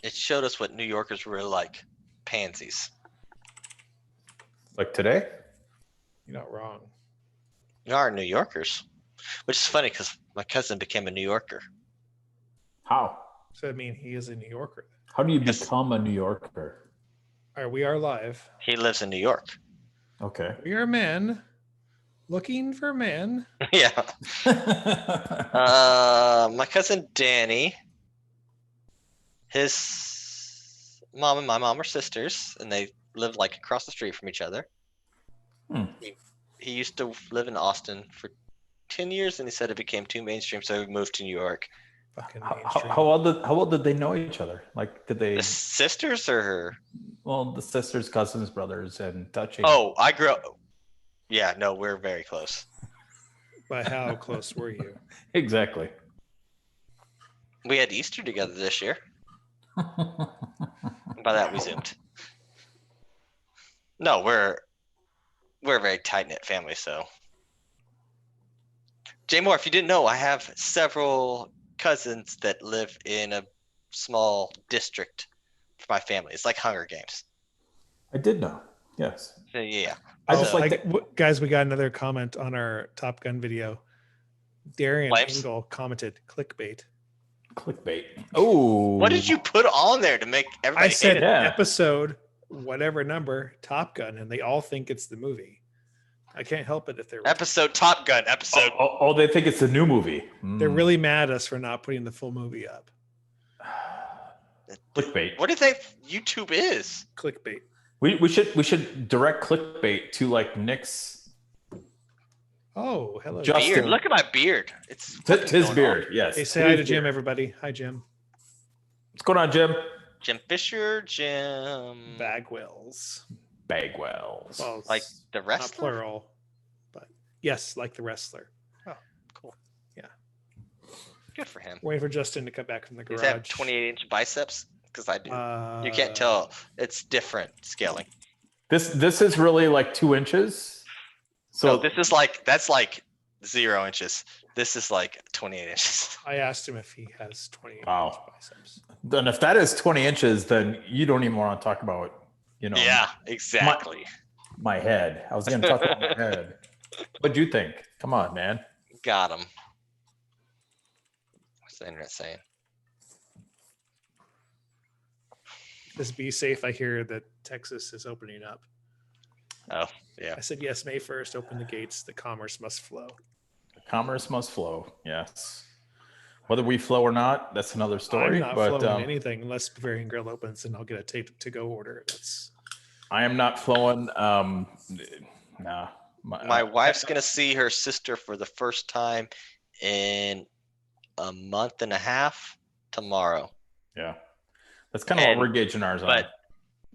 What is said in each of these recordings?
It showed us what New Yorkers were like. Pansies. Like today? You're not wrong. You are New Yorkers. Which is funny because my cousin became a New Yorker. How? So I mean, he is a New Yorker. How do you Yes. become a New Yorker? All right, we are live. He lives in New York. Okay. We are men looking for men. Yeah. My cousin Danny, his mom and my mom are sisters, and they live like across the street from each other. Hmm. He used to live in Austin for 10 years, and he said it became too mainstream, so he moved to New York. Fucking How, mainstream. how old did they know each other? Like, did they? The sisters or her? Well, the sisters, cousins, brothers, and touching. Oh, I grew up. Yeah, no, we're very close. But how close were you? Exactly. We had Easter together this year. By that, we zoomed. No, we're a very tight knit family. So, Jay Moore, if you didn't know, I have several cousins that live in a small district for my family. It's like Hunger Games. I did know. Yes. So, yeah. I just like guys, we got another comment on our Top Gun video. Darian Wipes? Engel commented clickbait. clickbait. Oh. What did you put on there to make everybody I said hate it? Yeah. episode, whatever number, Top Gun, and they all think it's the movie. I can't help it if they're Episode Top Gun episode. Oh, they think it's the new movie. they're really mad at us for not putting the full movie up. clickbait. What do you think YouTube is? Clickbait. We should direct clickbait to like Nick's Oh, hello. Justin. Beard. Look at my beard. It's his fucking going beard. on. Yes. Hey, say hi to His Jim, beard. everybody. Hi, Jim. What's going on, Jim? Jim Fisher, Jim. Bagwells. Bagwells. Well, Like it's the not wrestler. plural, but yes, like the wrestler. Cool. Yeah. Good for him. Waiting for Justin to come back from the Does garage. he have 28-inch biceps? Because I do. Uh, You can't tell. It's different scaling. This is really like 2 inches. So So this is that's like 0 inches. This is like 28 inches. I asked him if he has 28 Wow. biceps. then if that is 20 inches, then you don't even want to talk about, Yeah, exactly. my head. I was going to talk about my head. What'd you think? Come on, man. Got him. What's the internet saying? Just be safe. I hear that Texas is opening up. Oh, yeah. I said, yes, May 1st, open the gates. The commerce must flow. Commerce must flow. Yes. Whether we flow or not, that's another story. I'm not but flowing anything unless Bavarian Grill opens and I'll get a tape to go order. That's I am not flowing. Nah. My wife's going to see her sister for the first time in a month and a half tomorrow. Yeah. That's kind of what And- we're gauging ours on.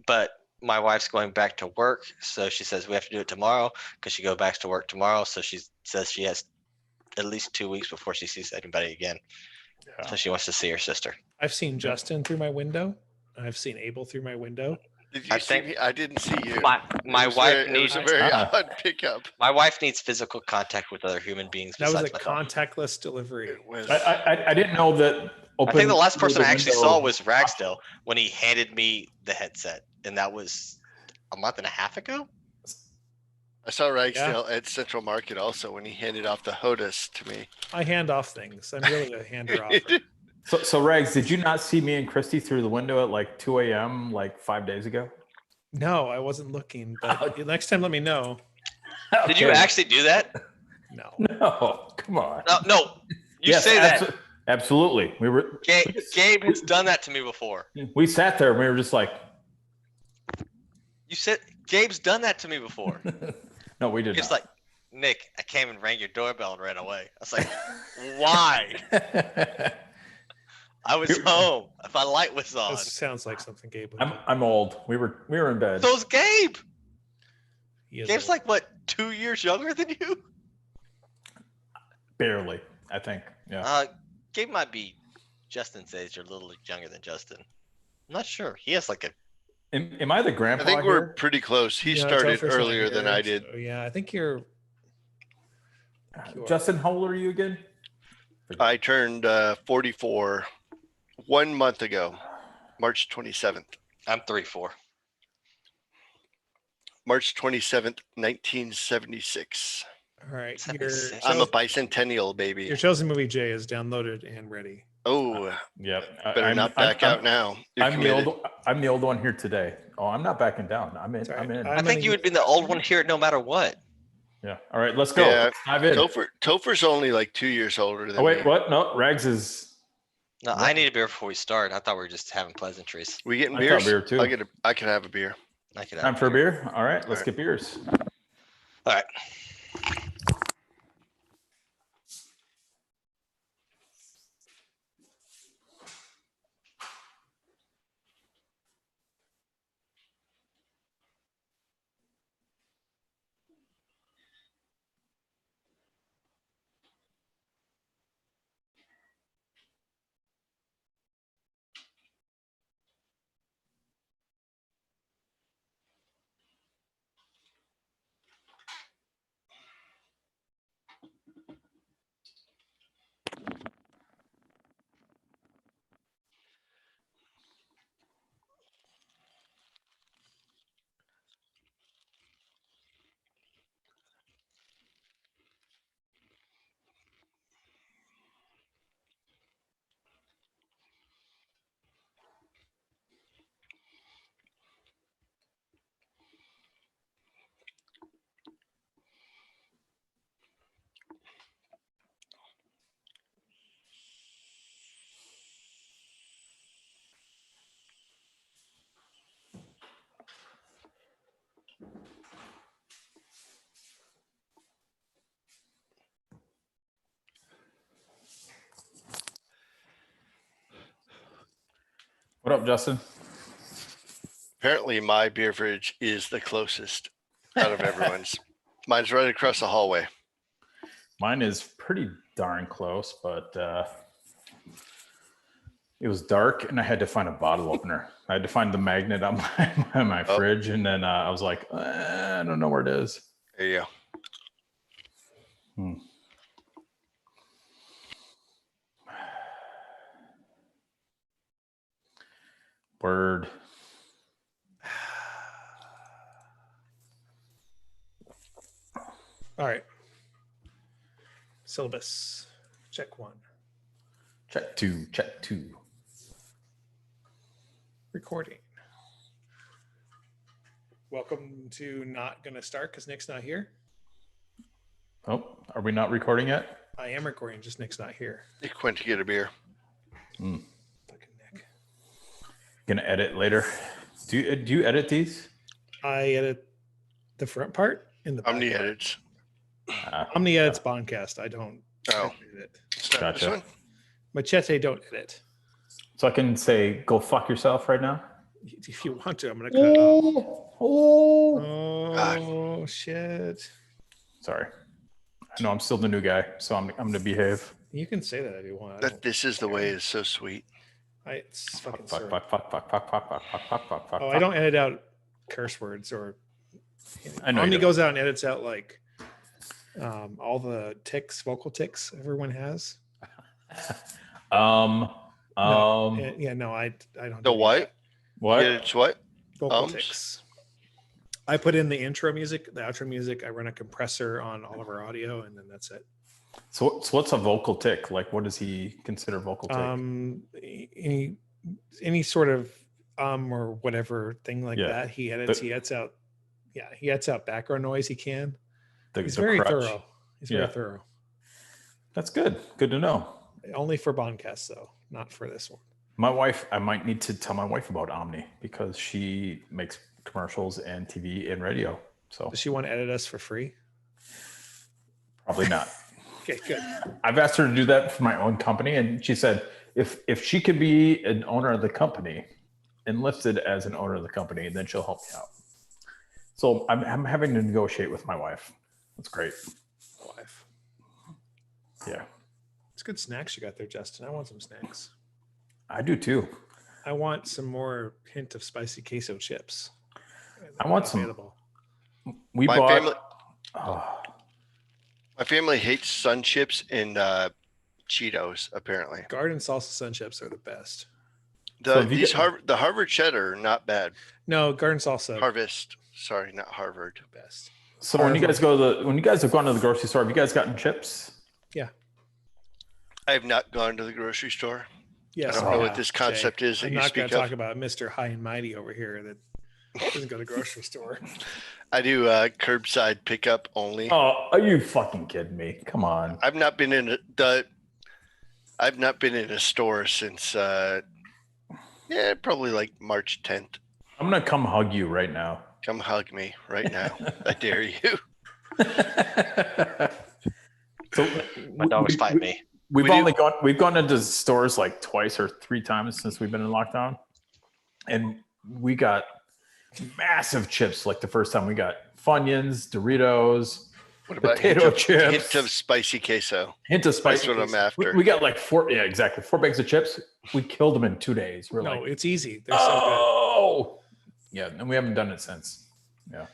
But my wife's going back to work, so she says we have to do it tomorrow because she goes back to work tomorrow. So she says she has at least 2 weeks before she sees anybody again. Yeah. So she wants to see her sister. I've seen Justin through my window. I've seen Abel through my window. Did I you see think- me? I didn't see you. My It was wife very- needs It was a very Ah. odd pickup. my wife needs physical contact with other human beings. That was a besides myself. contactless delivery. It was. I didn't know that. I think the last through person I actually window- saw was Ragsdale when he handed me the headset, and that was a month and a half ago. I saw Ragsdale at Central Market also when he handed off the HOTUS to me. I hand off things. I'm really a hander offer. So Rags, did you not see me and Christy through the window at like 2 a.m. like 5 days ago? No, I wasn't looking, but next time let me know. Did you Okay. actually do that? No. No, come on. No. You Yes, say that. Absolutely. Gabe has done that to me before. We sat there and we were just like, You said Gabe's done that to me before. no, we did It's not. like, Nick, I came and rang your doorbell and ran away. I was like, why? I was home. If my light was on. This sounds like something Gabe would do. I'm old. We were in bed. So's Gabe. He is Gabe's old. like, what, 2 years younger than you? Barely, I think. Yeah. Gabe might be Justin's age or a little younger than Justin. I'm not sure. He has like a. Am I the I grandpa think we're here? pretty close. He Yeah, started Topher's not earlier than here, I did. so yeah, I think you're. Justin, how old are you again? I turned 44 1 month ago. March 27th. I'm 3-4. March 27th, 1976. All right. 76. I'm a bicentennial baby. Your chosen movie, Jay, is downloaded and ready. Oh, Yep. better not back out now. You're I'm committed. the old one here today. Oh, I'm not backing down. I'm in. Sorry, I'm in. I think you would be the old one here no matter what. Yeah. All right, let's go. Yeah, Let's dive in. Topher's only like 2 years older than Oh wait, me. what? No, Rags is. No, I need a beer before we start. I thought we were just having pleasantries. We getting I beers? thought beer, too. I can have a beer. I could have Time for a beer. beer. All right, let's All right. get beers. All right. What up, Justin? Apparently, my beer fridge is the closest out of everyone's. Mine's right across the hallway. Mine is pretty darn close, but it was dark and I had to find a bottle opener. I had to find the magnet on my Oh. fridge, and then I was like, I don't know where it is. There you go. Hmm. Word. All right. Syllabus. Check 1. Check two. Check two. Recording. Welcome to Not Gonna Start because Nick's not here. Oh, are we not recording yet? I am recording, just Nick's not here. Nick went to get a beer. Fucking Nick. Gonna edit later. Do you edit these? I edit the front part in the back Omni part. edits. Omni edits Bondcast. I don't Oh, edit. it's not this Gotcha. one? Machete don't edit. So I can say, go fuck yourself right now? If you want to, I'm gonna cut it off. Oh. Oh shit. Sorry. I know I'm still the new guy, so I'm gonna behave. You can say that if you want. I That don't- this is the way is so sweet. it's fucking Fuck, syrup. fuck, fuck, fuck, fuck, fuck, fuck, fuck, fuck, fuck, fuck. Oh, I don't edit out curse words or. I know you Omni don't. goes out and edits out like all the ticks, vocal ticks everyone has. No. No, I don't. The do what? What? Yeah, it's what? vocal Ums? ticks. I put in the intro music, the outro music. I run a compressor on all of our audio, and then that's it. So what's a vocal tick? Like, what does he consider vocal tick? Any sort of or whatever thing like Yeah. that. He edits. The- He edits out. Yeah, he edits out background noise. He can. The He's the very crutch. thorough. He's very Yeah. thorough. That's good. Good to know. Only for Bondcast though, not for this one. My wife, I might need to tell my wife about Omni because she makes commercials and TV and radio. So Does she want to edit us for free? probably not. Okay, good. I've asked her to do that for my own company, and she said if she could be an owner of the company, enlisted as an owner of the company, then she'll help me out. So I'm having to negotiate with my wife. That's great. Wife. Yeah, It's good snacks you got there, Justin. I want some snacks. I do too. I want some more hint of spicy queso chips. I want some- available. We My bought. family, Oh, my family hates Sun Chips and Cheetos. Apparently, Garden salsa sun chips are the best. So if you These get- the Harvard cheddar are not bad. No, garden salsa. Harvest. Sorry, not Harvard. Best. So when you guys when you guys have gone to the grocery store, have you guys gotten chips? I have not gone to the grocery store. Yes, I don't we know what have, this Jay. concept is that I'm you not going speak to talk of. about Mr. High and Mighty over here that doesn't go to the grocery store. I do curbside pickup only. Oh, are you fucking kidding me? Come on. I've not been in a store since probably like March 10th. I'm gonna come hug you right now. Come hug me right now. I dare you. So My dog's fighting me. We've gone into stores like twice or 3 times since we've been in lockdown, and we got massive chips. Like the first time, we got Funyuns, Doritos, What about potato hint chips, of spicy queso? hint of spice. That's what I'm after. We got like 4 bags of chips. We killed them in 2 days. We're No, like, it's easy. They're so oh, yeah, and we haven't done it since. Yeah, good.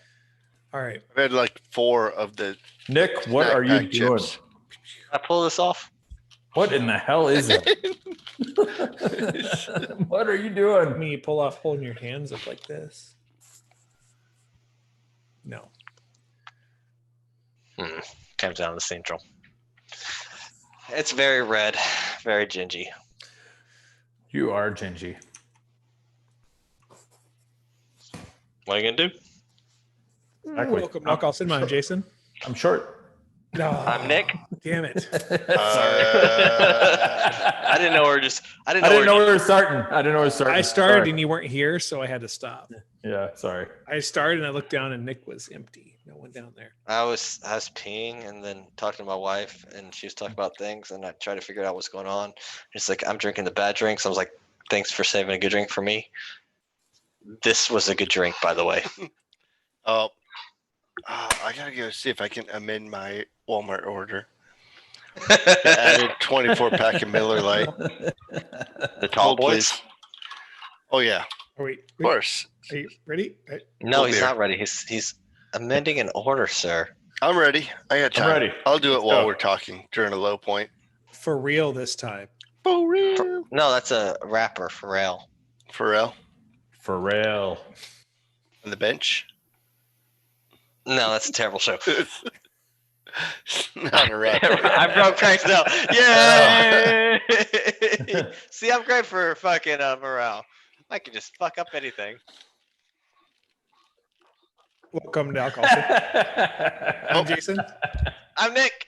All right. I've had like 4 of the Nick, what snack are you pack doing? chips. Can I pull this off? What in the hell is it? What are you doing? Me pull off holding your hands up like this. No. Comes down to the central. It's very red, very gingy. You are gingy. What are you gonna do? Exactly. Welcome, Knock Off Cinema. I'm Jason. I'm short. No, I'm Nick. Damn it. I didn't know we were just. I didn't I know, didn't know we were starting. I didn't know we were starting. I started Sorry. and you weren't here, so I had to stop. Yeah, sorry. I started and I looked down and Nick was empty. No one down there. I was peeing and then talking to my wife, and she was talking about things, and I tried to figure out what's going on. It's like I'm drinking the bad drinks. I was like, "Thanks for saving a good drink for me." This was a good drink, by the way. I gotta go see if I can amend my Walmart order. Added 24-pack of Miller Lite. The tall Hold, boys. please. Oh yeah, Oh, wait. of course. Are you ready? No, Cold he's beer. not ready. He's amending an order, sir. I'm ready. I got I'm time. ready. I'll do it Let's while go. we're talking during a low point. For real this time. For real. No, that's a rapper, Pharrell. Pharrell For real. on the bench. No, that's a terrible show. Not a rap. I broke cranks now. Yay! See, I'm great for fucking morale. I can just fuck up anything. Welcome to Alcohol Cinema. I'm Jason. I'm Nick.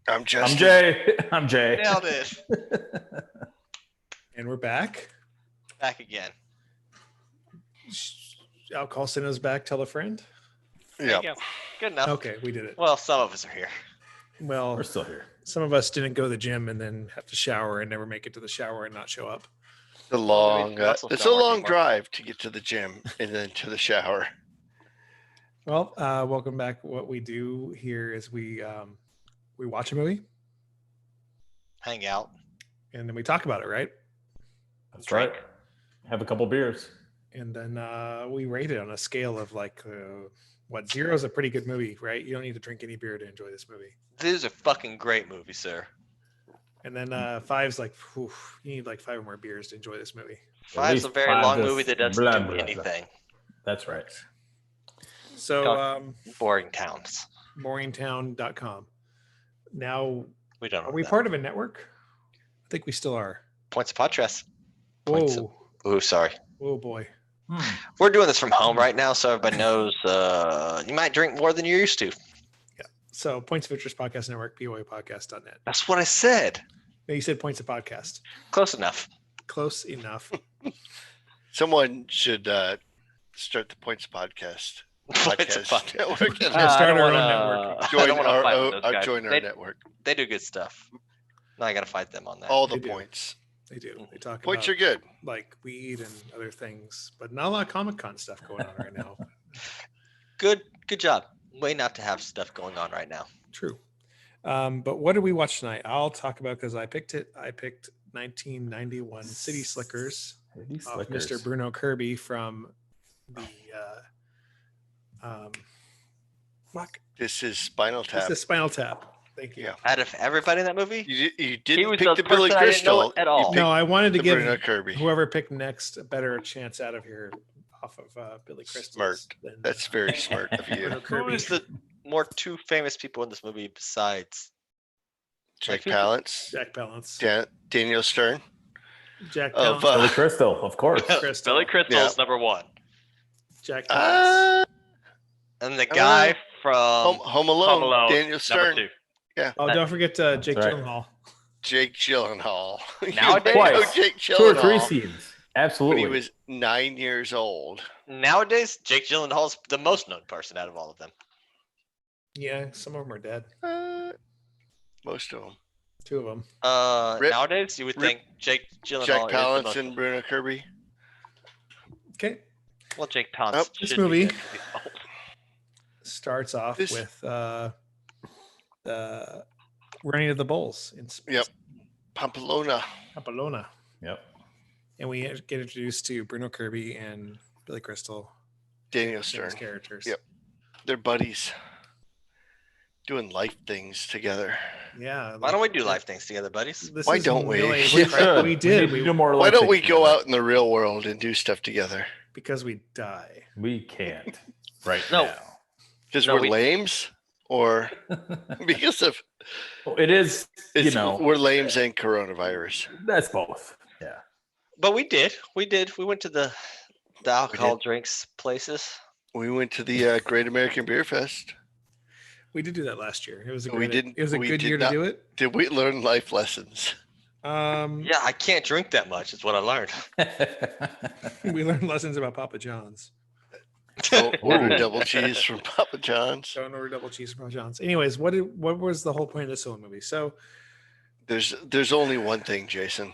I'm Justin. I'm Jay. I'm Jay. Nailed it. And we're back. Back again. Alcohol Cinema's back. Tell a friend. There Yeah. you go. Good enough. Okay, we did it. Well, some of us are here. Well, We're still here. some of us didn't go to the gym and then have to shower and never make it to the shower and not show up. The long. muscles It's a don't work long anymore. drive to get to the gym and then to the shower. Well, welcome back. What we do here is we watch a movie Hang out. and then we talk about it, right? That's right. Have a couple beers. And then we rate it on a scale of like what 0 is a pretty good movie, right? You don't need to drink any beer to enjoy this movie. This is a fucking great movie, sir. And then 5's like, whew, you need like 5 more beers to enjoy this movie. Five's a least very five long does movie that doesn't blah, do blah, blah. anything. That's right. So Boring towns. boringtown.com. Now, We don't know. are we that. part of a network? I think we still are. Points of Podcast. Points of- Whoa. Ooh, sorry. Oh boy. We're doing this from home right now, so everybody knows you might drink more than you're used to. So Points of Interest Podcast Network, POApodcast.net. That's what I said. No, you said Points of Podcast. Close enough. Close enough. Someone should start the Points Podcast. Points of Podcast Podcast. network. Yeah, I start don't our own wanna- network. I Join don't wanna our, fight with those guys. join our They- network. They do good stuff. Now I gotta fight them on that. All the They do. points. They do. They talk Points about are good. like weed and other things, but not a lot of Comic Con stuff going on right now. Good job. Way not to have stuff going on right now. True. But what did we watch tonight? I'll talk about because I picked it. I picked 1991 City Slickers of Mr. Bruno Kirby from the fuck. This is Spinal It's Tap. the Spinal Tap. Thank you. Yeah. Out of everybody in that movie, You He didn't was pick the the Billy person I didn't know Crystal. at You all. picked No, I wanted to you picked give the Bruno Kirby. whoever picked next a better chance out of here off of Billy Crystal. Smart. That's very smart of you. Bruno who Kirby. is the more two famous people in this movie besides? Jack who's- Palance, Jack Palance. Daniel Stern. Jack Of Palance. Billy Crystal, of course. Crystal. Billy Crystal's number one. Jack Palance. And the guy from Home Alone. Home Alone, Daniel Stern. number 2. Oh, don't forget Jake That's right. Gyllenhaal. Jake Gyllenhaal. You Nowadays- might know Twice. Jake 2 or 3 Gyllenhaal scenes. when Absolutely. he was 9 years old. nowadays, Jake Gyllenhaal's the most known person out of all of them. Yeah, some of them are dead. Most of them. 2 of them. Rip- Nowadays, you would Rip- think Jake Gyllenhaal Jack is the Palance most- and Bruno Kirby. Okay. Well, Jake Palance. Oh, this should be movie- dead 'cause he's old. Starts off This- with the running of the bulls in Yep. Pamplona. Pamplona. Yep. And we get introduced to Bruno Kirby and Billy Crystal. Daniel Stern Stern. characters. Yep. They're buddies. Doing life things together. Yeah. Why don't we do life things together, buddies? This Why is don't we? really- We should. We did. need to do more Why life don't we things go together. out in the real world and do stuff together? because we die. We can't right No. now. Because No, we're we- lames? Or because of Well, it is, it's, we're we're lames and coronavirus. that's both. Yeah. But we did. We went to the alcohol did. drinks places. We went to the Great American Beer Fest. We did do that last year. It was a We great, didn't- It was a we good did year not- to do it. Did we learn life lessons? Yeah, I can't drink that much. Is what I learned. We learned lessons about Papa John's. Don't order Ooh. double cheese from Papa John's. Don't order double cheese from Papa John's. Anyways, what was the whole point of this whole movie? So There's only one thing, Jason.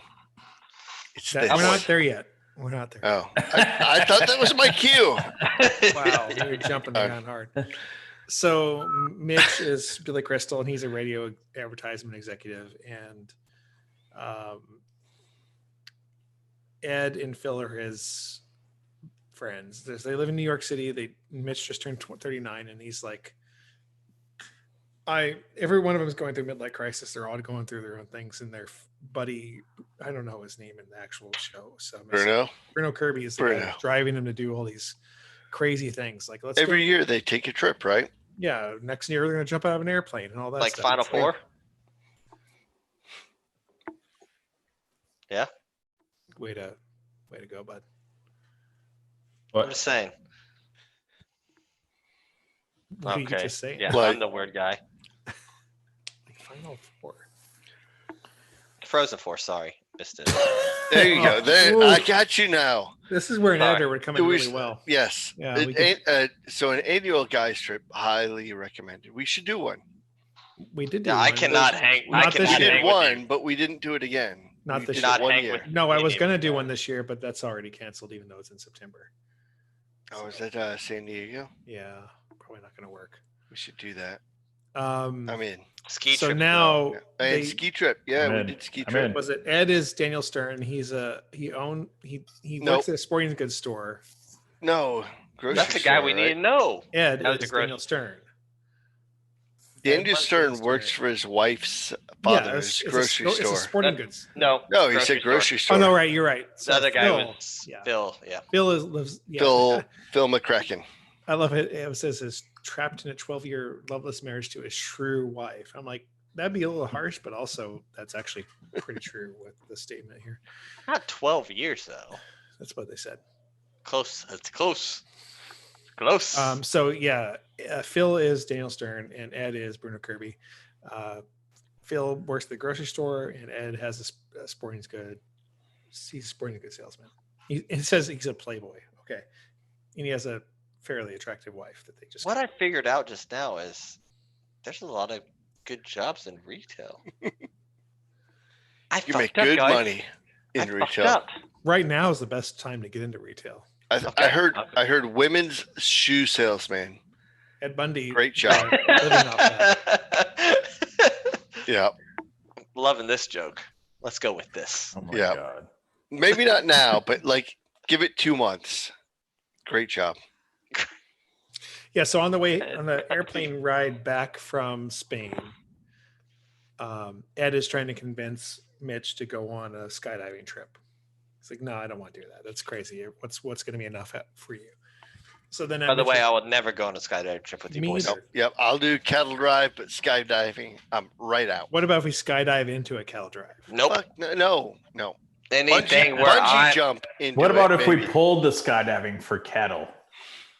It's that, this. we're not there yet. We're not there. Oh, I thought that was my cue. Wow, you're jumping the gun hard. So Mitch is Billy Crystal, and he's a radio advertisement executive, and Ed and Phil are his friends. They live in New York City. Mitch just turned 39, and he's like, every one of them is going through midlife crisis. They're all going through their own things, and their buddy, I don't know his name in the actual show. So Bruno Kirby is the guy Bruno. driving him to do all these crazy things. Like let's go Every year they take a trip, right? yeah, next year we're gonna jump out of an airplane and all that. Like stuff. Final It's like, Four. way to go, bud. I'm But just saying. What did you Okay. just say? Yeah, Like- I'm the word guy. Final Four. Frozen 4. Sorry, missed it. There you go. There, Ooh. I got you now. This is where an Sorry. editor would come in It really was- well. Yes. Yeah, we So an annual guys trip, highly recommended. We should do one. We did do Yeah, I one. cannot hang. Not I this We cannot year. did hang with one, you. but we didn't do it again. Not We this did year. it one hang year. with- No, I You was didn't gonna even do know. one this year, but that's already canceled, even though it's in September. Oh, is that San Diego? Yeah, probably not gonna work. We should do that. Um, I'm in. Ski so trip. now And they- ski trip. Yeah, I'm we in. did ski I'm trip. in. was it Ed is Daniel Stern? He Nope. works at a sporting goods store. No, grocery That's the guy store, we right? need to know. Ed That was is the gross- Daniel Stern. Daniel Ed Stern Stern. works for his wife's Yeah, father's grocery it's store. a sporting goods. No. No, he said grocery store. Oh no, right, you're right. The other guy Phil, was yeah. Phil. Yeah. Phil lives. Yeah, Phil McCracken. I love it. It says is trapped in a 12-year loveless marriage to a shrew wife. I'm like, that'd be a little harsh, but also that's actually pretty true with the statement here. Not 12 years though. That's what they said. Close. It's close. Close. So yeah, Phil is Daniel Stern and Ed is Bruno Kirby. Phil works at the grocery store and Ed has a sporting goods. He's a sporting goods salesman. It says he's a playboy. Okay, and he has a fairly attractive wife that they just. What I figured out just now is there's a lot of good jobs in retail. I You fucked make up, good guys. money I in fucked retail. up. Right now is the best time to get into retail. I Okay. heard women's shoe salesman. Ed Bundy. Great job. living off that. Yeah. Loving this joke. Let's go with this. oh my Yeah. god. Maybe not now, but like give it 2 months. Great job. Yeah. So on the way on the airplane ride back from Spain, Ed is trying to convince Mitch to go on a skydiving trip. He's like, no, I don't want to do that. That's crazy. What's going to be enough for you? So then, By the way, I would never go on a skydiving trip with you Me boys. either. Yep, I'll do cattle drive, but skydiving, I'm right out. what about if we skydive into a cattle drive? Nope. Fuck, no. Anything Bungee, where bungee I jump into What about it, if we maybe. pulled the skydiving for cattle?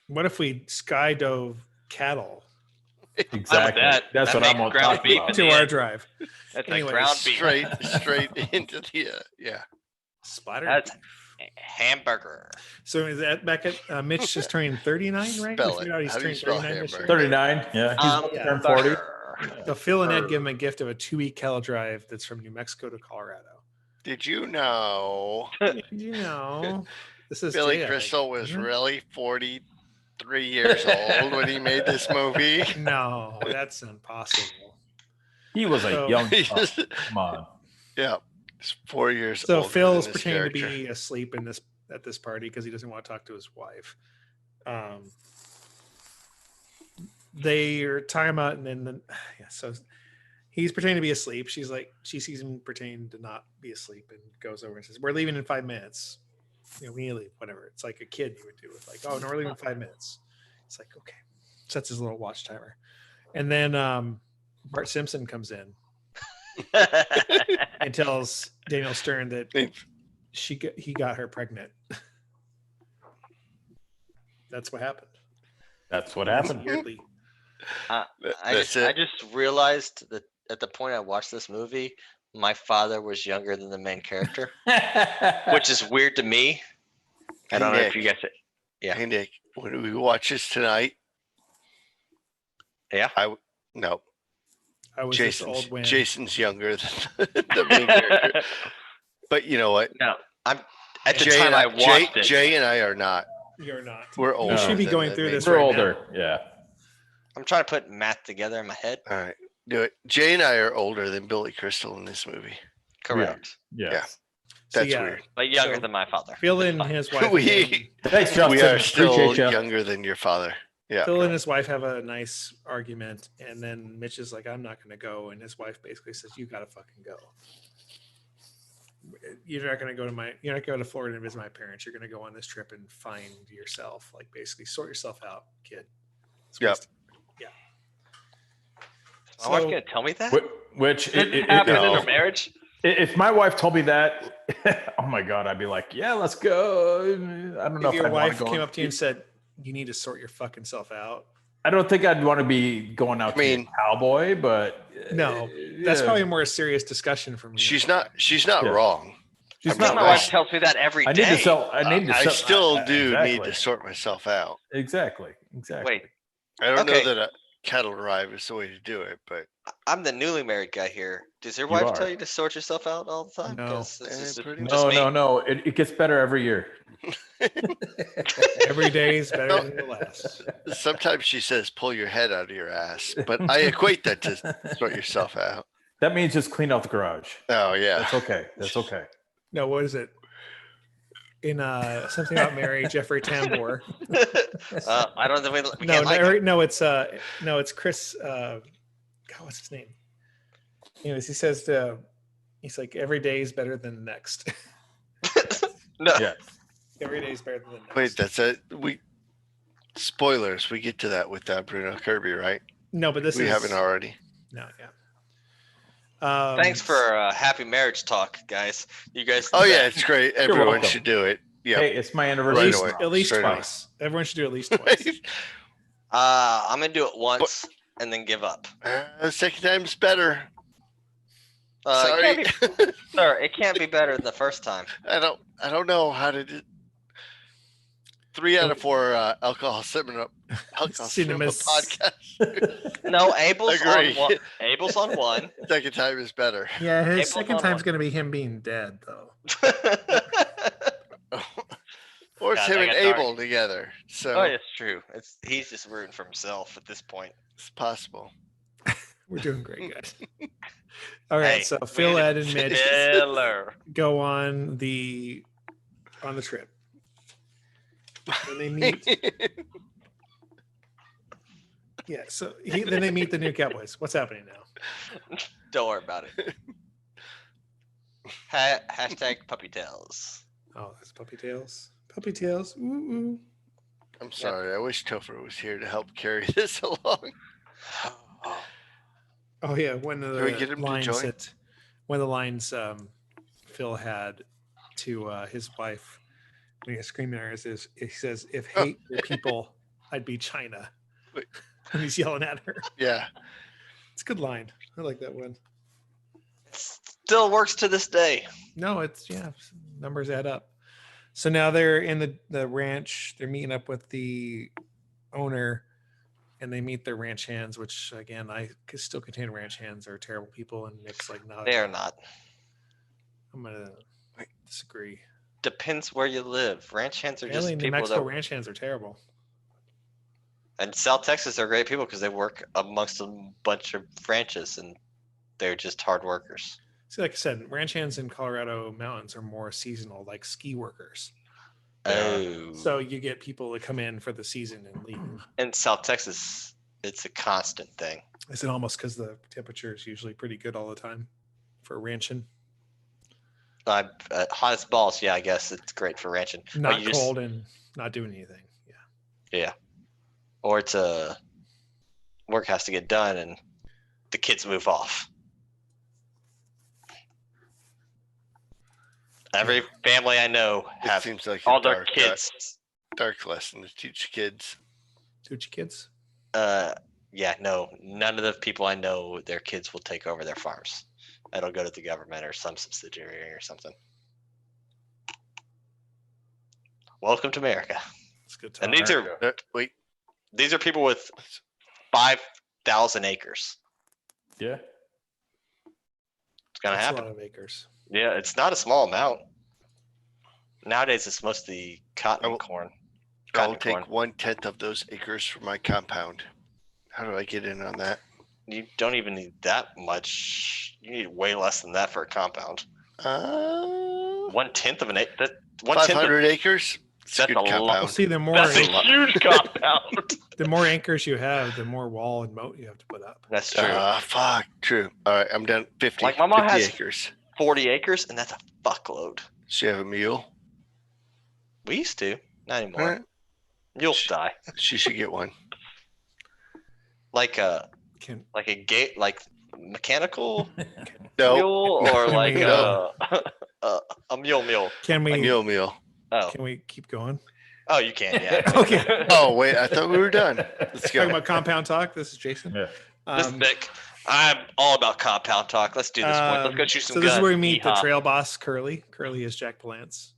What if we skydove cattle Exactly. that. That's That what I'm makes all ground talking beef about. to Yeah. our drive? That's Anyways, a ground beef. straight into the yeah. Splatter. That's hamburger. So is that back at Mitch is turning 39, right? Spell We figured it. out he's How do you turning spell 39 this year. hamburger? 39. Yeah. He's about to turn 40. So Phil and Ed give him a gift of a 2-week cattle drive that's from New Mexico to Colorado. Did you know You know, this is Billy Jay, I think, Crystal was isn't it? really 43 years old when he made this movie? No, that's impossible. He was a So- young pup. Come on. Yeah, he's 4 years So older Phil's than this pretending to character. be asleep at this party because he doesn't want to talk to his wife. They are time out, and then so he's pretending to be asleep. She sees him pretending to not be asleep and goes over and says, "We're leaving in 5 minutes. We need to leave, whatever." It's like a kid you would do with like, "Oh no, we're leaving in 5 minutes." It's like, okay, sets his little watch timer, and then Bart Simpson comes in and tells Daniel Stern that he got her pregnant. That's what happened. That's what happened. Weirdly. I That's just it. realized that at the point I watched this movie, my father was younger than the main character, which is weird to me. I don't know if you guys. Yeah. Hey Nick, when we watch this tonight, Yeah. no, I was this old when Jason's younger than the main character. But you know what? No, I'm at the Jay time and I watched it. Jay and I are not. you're not. We're older. should be than going the through main this We're right older. now. Yeah. I'm trying to put math together in my head. All right, do it. Jay and I are older than Billy Crystal in this movie. Correct, Yes. So, That's yeah, weird. but younger So- than my father. Phil It's and fine. his wife. We- again- Thanks, Justin. We are still Appreciate you. younger than your father. Yeah. Phil and his wife have a nice argument, and then Mitch is like, "I'm not going to go," and his wife basically says, "You got to fucking go. You're not going to go to You're not going to Florida and visit my parents. You're going to go on this trip and find yourself. Like basically sort yourself out, kid." It's Yep. wasted. My wife's So- gonna tell me that. Which Did it happen in no. our marriage? if my wife told me that, oh my god, I'd be like, yeah, let's go. I don't know If if your I'd want wife to go. came up to you and said, "You need to sort your fucking self out," I don't think I'd want to be going out I mean- to be a cowboy, but No, that's yeah. probably a more serious discussion for me. She's not Yeah. wrong. She's I'm not My not wrong. wife tells me that every day. I need to sell. I need to. I sell, still do need exactly. to sort myself out. Exactly. Wait, I don't Okay. know that a cattle drive is the way to do it, but I'm the newly married guy here. Does your You wife are. tell you to sort yourself out all the time? No. 'Cause this is pretty just me. No. It gets better every year. Every day is better No. than the last. sometimes she says pull your head out of your ass. But I equate that to sort yourself out. That means just clean out the garage. Oh yeah. That's okay. That's okay. No, what is it? In something about Mary, Jeffrey Tambor. I don't think we No, can't like him. no, it's Chris. God, what's his name? Anyways, he says he's like, every day is better than the next. No. Yeah. Every day is better than the next. Wait, that's it. Spoilers. We get to that with Bruno Kirby, right? No, but this We is haven't already. No, yeah. Thanks for happy marriage talk, guys. You guys. Oh yeah, it's great. Everyone welcome. should do it. Yeah. Hey, it's my at anniversary. least, away. at least Straight away. twice. Everyone should do at least twice. I'm gonna do it once and then give up. Second time's better. It Sorry. can't be, sir, it can't be better than the first time. I don't know how to do. 3 out of 4 alcohol cinema Cinemas. podcast. No, Abel's on Agree. one. Abel's on one. Second time is better. Yeah, his April's second on time's one. going to be him being dead, though. Or it's God, him I and got dark. Abel together. So Oh, it's true. He's just rooting for himself at this point. it's possible. We're doing great, guys. All right, Hey, so we Phil, need Ed, and Mitch Miller. go on the trip. And they meet Yeah. So then they meet the new Cowboys. What's happening now? Don't worry about it. Hashtag puppy tails. Oh, that's Puppy Tails. Puppy Tails. Ooh, ooh. I'm sorry. I wish Topher was here to help carry this along. Oh yeah, one of Can we get the him to lines join? that one of the lines Phil had to his wife when he was screaming at her is he says, "If hate were people, I'd be China." Wait. When he's yelling at her, Yeah. it's a good line. I like that one. Still works to this day. No, it's numbers add up. So now they're in the ranch. They're meeting up with the owner, and they meet their ranch hands, which again I still contain ranch hands are terrible people, and Nick's like, no, They are not. I'm gonna disagree. Depends where you live. Ranch hands are Apparently, just New people Mexico that. ranch hands are terrible. And South Texas are great people because they work amongst a bunch of ranches and they're just hard workers. See, like I said, ranch hands in Colorado mountains are more seasonal, like ski workers. Oh. So you get people that come in for the season and leave. In South Texas, it's a constant thing. Is it almost because the temperature is usually pretty good all the time for ranching? Hot as balls, yeah, I guess it's great for ranching. But Not you cold and not doing anything. Yeah. Yeah. Or it's work has to get done and the kids move off. Every family I know It have seems like all a their kids. dark lesson to teach kids. Teach kids. Yeah, no, none of the people I know, their kids will take over their farms. It'll go to the government or some subsidiary or something. Welcome to America. It's good And talk. Wait. these are people with 5,000 acres. Yeah. It's gonna That's a happen. lot of acres. Yeah, it's not a small amount. Nowadays, it's mostly cotton I will- and corn. I will Cotton and take 1/10 of those acres for my compound. How do I get in on that? You don't even need that much. You need way less than that for a compound. 1/10 of an acre. That 1/10 of 500 acres? It's a That's good a lot. Well, compound. see, the more that's a lot. huge compound. the more anchors you have, the more wall and moat you have to put up. That's true. Fuck. True. All right. I'm done. 50, Like, my mom 50 has- acres. 40 acres, and that's a fuckload. She have a mule? We used to, not anymore. Alright. You'll Sh- die. She should get one. Like a Can gate, like mechanical No. mule, or Can like we, a mule. can we A mule. Oh, can we keep going? oh, you can, yeah. Okay. Oh, wait. I thought we were done. Let's Talking go. about compound talk. This is Jason. Yeah. This Um, Nick, I'm all about compound talk. Let's do this one. Let's go shoot some So this is guns. where we meet the Yeehaw. trail boss, Curly. Curly is Jack Palance.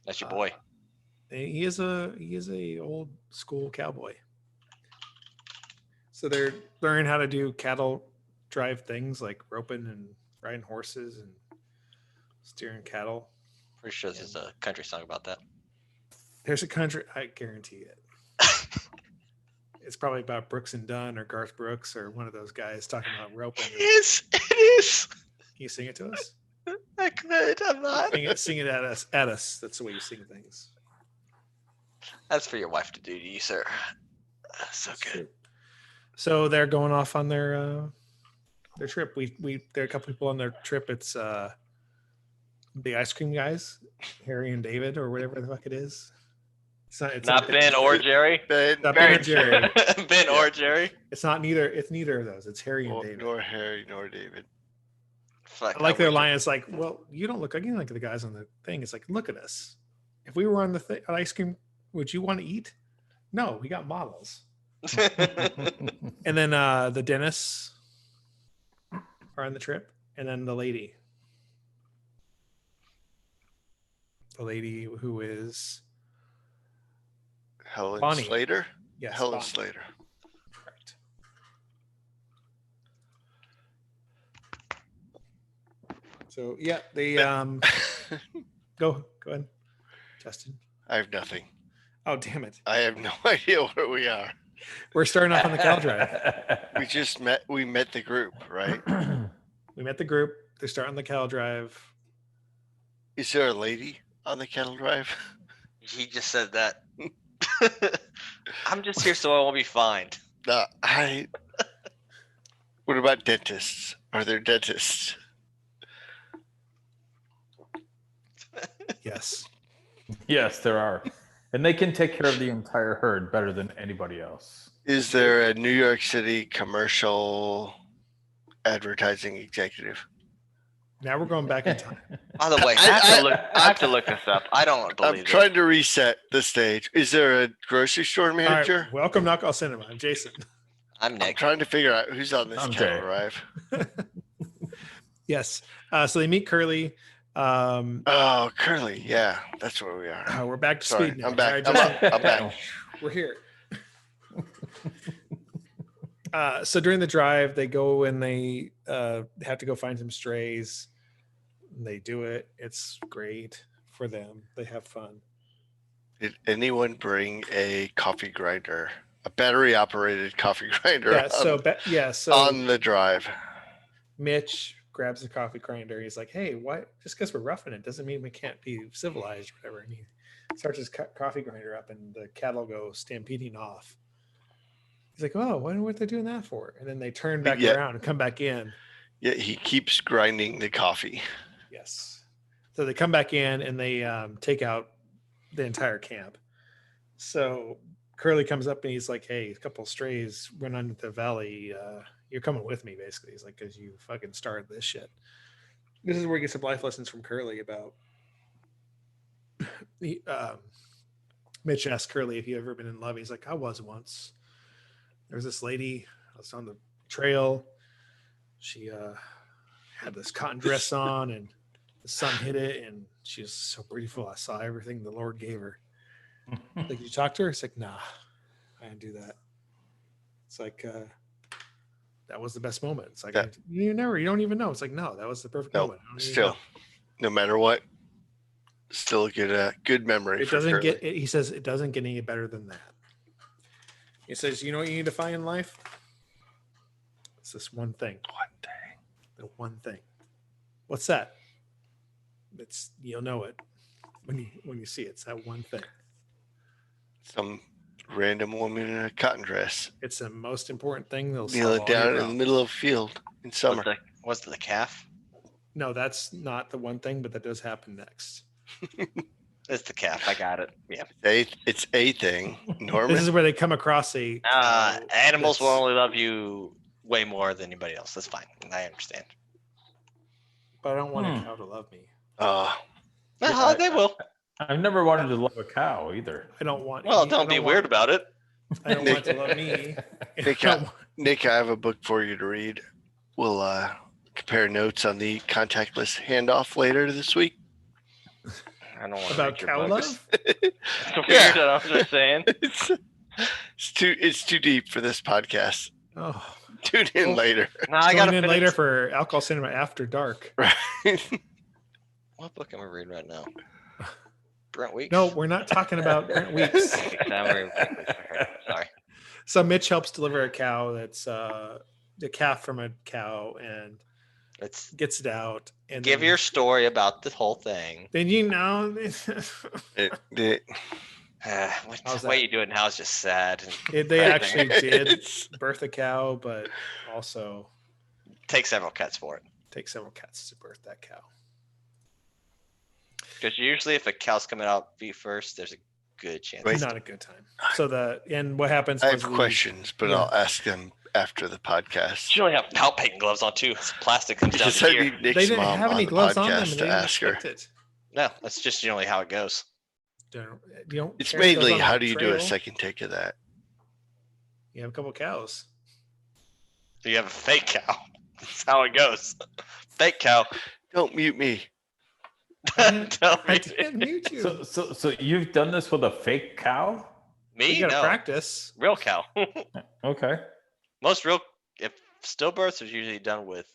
That's your boy. He is a old school cowboy. So they're learning how to do cattle drive things like roping and riding horses and steering cattle. Pretty sure there's a country song about that. There's a country, I guarantee it. It's probably about Brooks and Dunn or Garth Brooks or one of those guys talking about roping. It is. It is. Can you sing it to us? I could. I'm not. Sing it at us. At us. That's the way you sing things. That's for your wife to do to you, sir. So That's good. true. So they're going off on their trip. There are a couple people on their trip. It's the ice cream guys, Harry and David, or whatever the fuck it is. It's Not Ben or Jerry. Ben, Not Ben or Jerry. Ben or Jerry. It's not neither. It's neither of those. It's Harry and nor, David. nor Harry, nor David. Fuck, I like their wish line. It's like, well, you don't look like any like the guys on the thing. It's like, look at us. If we were on the ice cream, would you want to eat? No, we got models. And then the Dennis are on the trip, and then the lady who is Helen Bonnie. Slater? yes, Helen Bonnie. Slater. Correct. So yeah, they go ahead, Justin. I have nothing. Oh damn it, I have no idea where we are. we're starting off on the Cal Drive. We met the group, right? We met the group. They're starting the Cal Drive. Is there a lady on the cattle drive? He just said that. I'm just here so I won't be fined. I. What about dentists? Are there dentists? Yes. Yes, there are. And they can take care of the entire herd better than anybody else. Is there a New York City commercial advertising executive? Now we're going back in time. By the way, I have to look this up. I don't I'm believe this. trying to reset the stage. Is there a grocery store All right, manager? welcome, Knockout Cinema. I'm Jason. I'm I'm Nick. trying to figure out who's on this I'm cattle Jay. arrive. Yes. So they meet Curly. Oh, Curly. Yeah, that's where we are. We're back to Sorry, speed now. I'm back. Sorry, I'm Jason. up. I'm back. We're here. So during the drive, they go and they have to go find some strays. They do it. It's great for them. They have fun. Did anyone bring a coffee grinder, a battery operated coffee grinder So on the drive? Mitch grabs the coffee grinder. He's like, "Hey, why? Just because we're roughing it doesn't mean we can't be civilized or whatever." And he starts his coffee grinder up, and the cattle go stampeding off. He's like, "Oh, what are they doing that for?" And then they turn back Yeah. around and come back in. Yeah, he keeps grinding the coffee. Yes. So they come back in and they take out the entire camp. So Curly comes up and he's like, "Hey, a couple of strays went under the valley. You're coming with me," basically. He's like, "Because you fucking started this shit." This is where he gets some life lessons from Curly about. Mitch asked Curly if he ever been in love. He's like, "I was once. There was this lady. I was on the trail. She had this cotton dress on, and the sun hit it, and she was so beautiful. I saw everything the Lord gave her." Like, "Did you talk to her?" It's like, "Nah, I didn't do that." It's like, that was the best moment. It's like, That- you don't even know. It's like, no, that was the perfect No, moment. I don't even still, know. no matter what, still a good memory. It for doesn't Curly. get. He says it doesn't get any better than that. He says, "You know what you need to find in life? It's this one thing. One thing. The one thing. What's that? You'll know it when you see it. It's that one thing. Some random woman in a cotton dress It's the most important thing. They'll solve kneeling all down your in the problems." middle of a field in summer. Was it the calf? No, that's not the one thing, but that does happen next. It's the calf. I got it. Yeah. It's a thing. Norman. This is where they come across a cow Animals will that's- only love you way more than anybody else. That's fine. I understand. But I don't want a cow to love me. Well, they will. I've never wanted to love a cow either. I don't want. Well, I don't be weird about it. I don't want it to love me. Nick, Nick, I have a book for you to read. We'll compare notes on the contactless handoff later this week. I don't want About cow love. So Yeah. weird, I'm just saying. It's too deep for this podcast. Oh, Tune in later. No, I join gotta in finish. later for Alcohol Cinema After Dark. What book am I reading right now? Brent Weeks. No, we're not talking about Brent Weeks. Sorry. So Mitch helps deliver a cow that's the calf from a cow and Let's gets it out. And give then, your story about the whole thing. Then you know, It- The How's way that? you do it now is just sad. And they actually did it's- birth a cow, but also take several cuts for it. take several cats to birth that cow. Because usually, if a cow's coming out feet first, there's a good chance. Wait. Not a good time. So what happens? I was have we- questions, but Yeah. I'll ask them after the podcast. You only have palpating gloves on too. It's plastic comes down Because to I here. need Nick's They didn't mom have on any the gloves on them, podcast and to they didn't ask her. expect it. No, that's just generally how it goes. You don't It's carry those mainly on how the do you do a trail. second take of that? You have a couple cows. You have a fake cow. That's how it goes. Fake cow. Don't mute me. Tell I me. didn't mute you. So you've done this with a fake cow? You Me? gotta No. practice. Real cow. Okay. Most real, if stillbirths are usually done with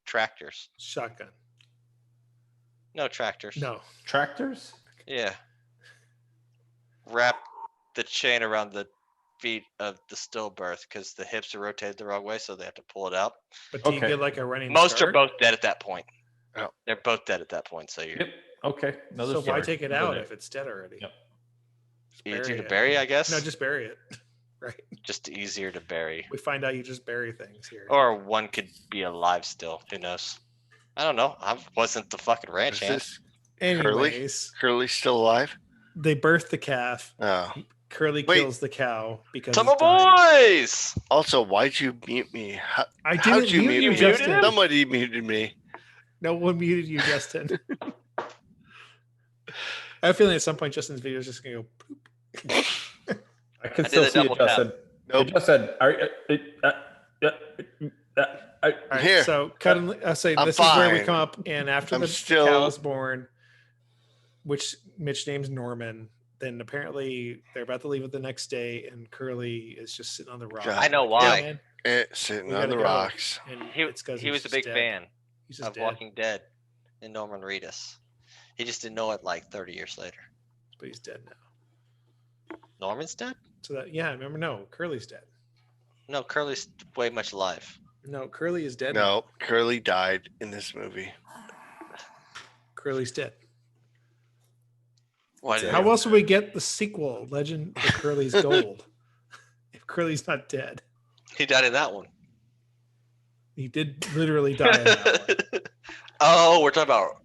tractors. Shotgun. No tractors. No. Tractors? Yeah. Wrap the chain around the feet of the stillbirth because the hips are rotated the wrong way, so they have to pull it out. But do you Okay. get like a running Most start? are both dead at that point. Oh. They're both dead at that point, so you're Yep. Okay. Another So why story. take it Another out day. if it's dead already? Yep. Just easy to it. bury, I guess. No, just bury it. right? Just easier to bury. We find out you just bury things here. Or one could be alive still. Who knows? I don't know. I wasn't the fucking ranch Is hand. this Curly? Anyways, Curly's still alive? they birth the calf. Oh. Curly Wait. kills the cow because Some it's dying. boys. Also, why'd you mute me? I How'd didn't you mute mute you, me? Justin. Somebody muted me. No one muted you, Justin. I have a feeling at some point Justin's video is just gonna go poop. I can I did still a see it, double tap. Justin. Nope. It just said, All right, Here. so cut and I say I'm this is where we fine. come up, and after I'm the still- cow is born, which Mitch names Norman, then apparently they're about to leave it the next day, and Curly is just sitting on the rock. God. I know Like, why. "Hey, man," Sitting We on gotta the go. rocks. and He, it's 'cause he he's was a just big dead. fan He's just Of dead, Walking Dead and Norman Reedus. He just didn't know it like 30 years later. but he's dead now. Norman's dead? So that remember, no, Curly's dead. No, Curly's way much alive. No, Curly is dead. now. No, Curly died in this movie. Curly's dead. Why did How else would we get the sequel, Legend of Curly's Gold, if Curly's not dead? he died in that one? He did literally die in that one. Oh, we're talking about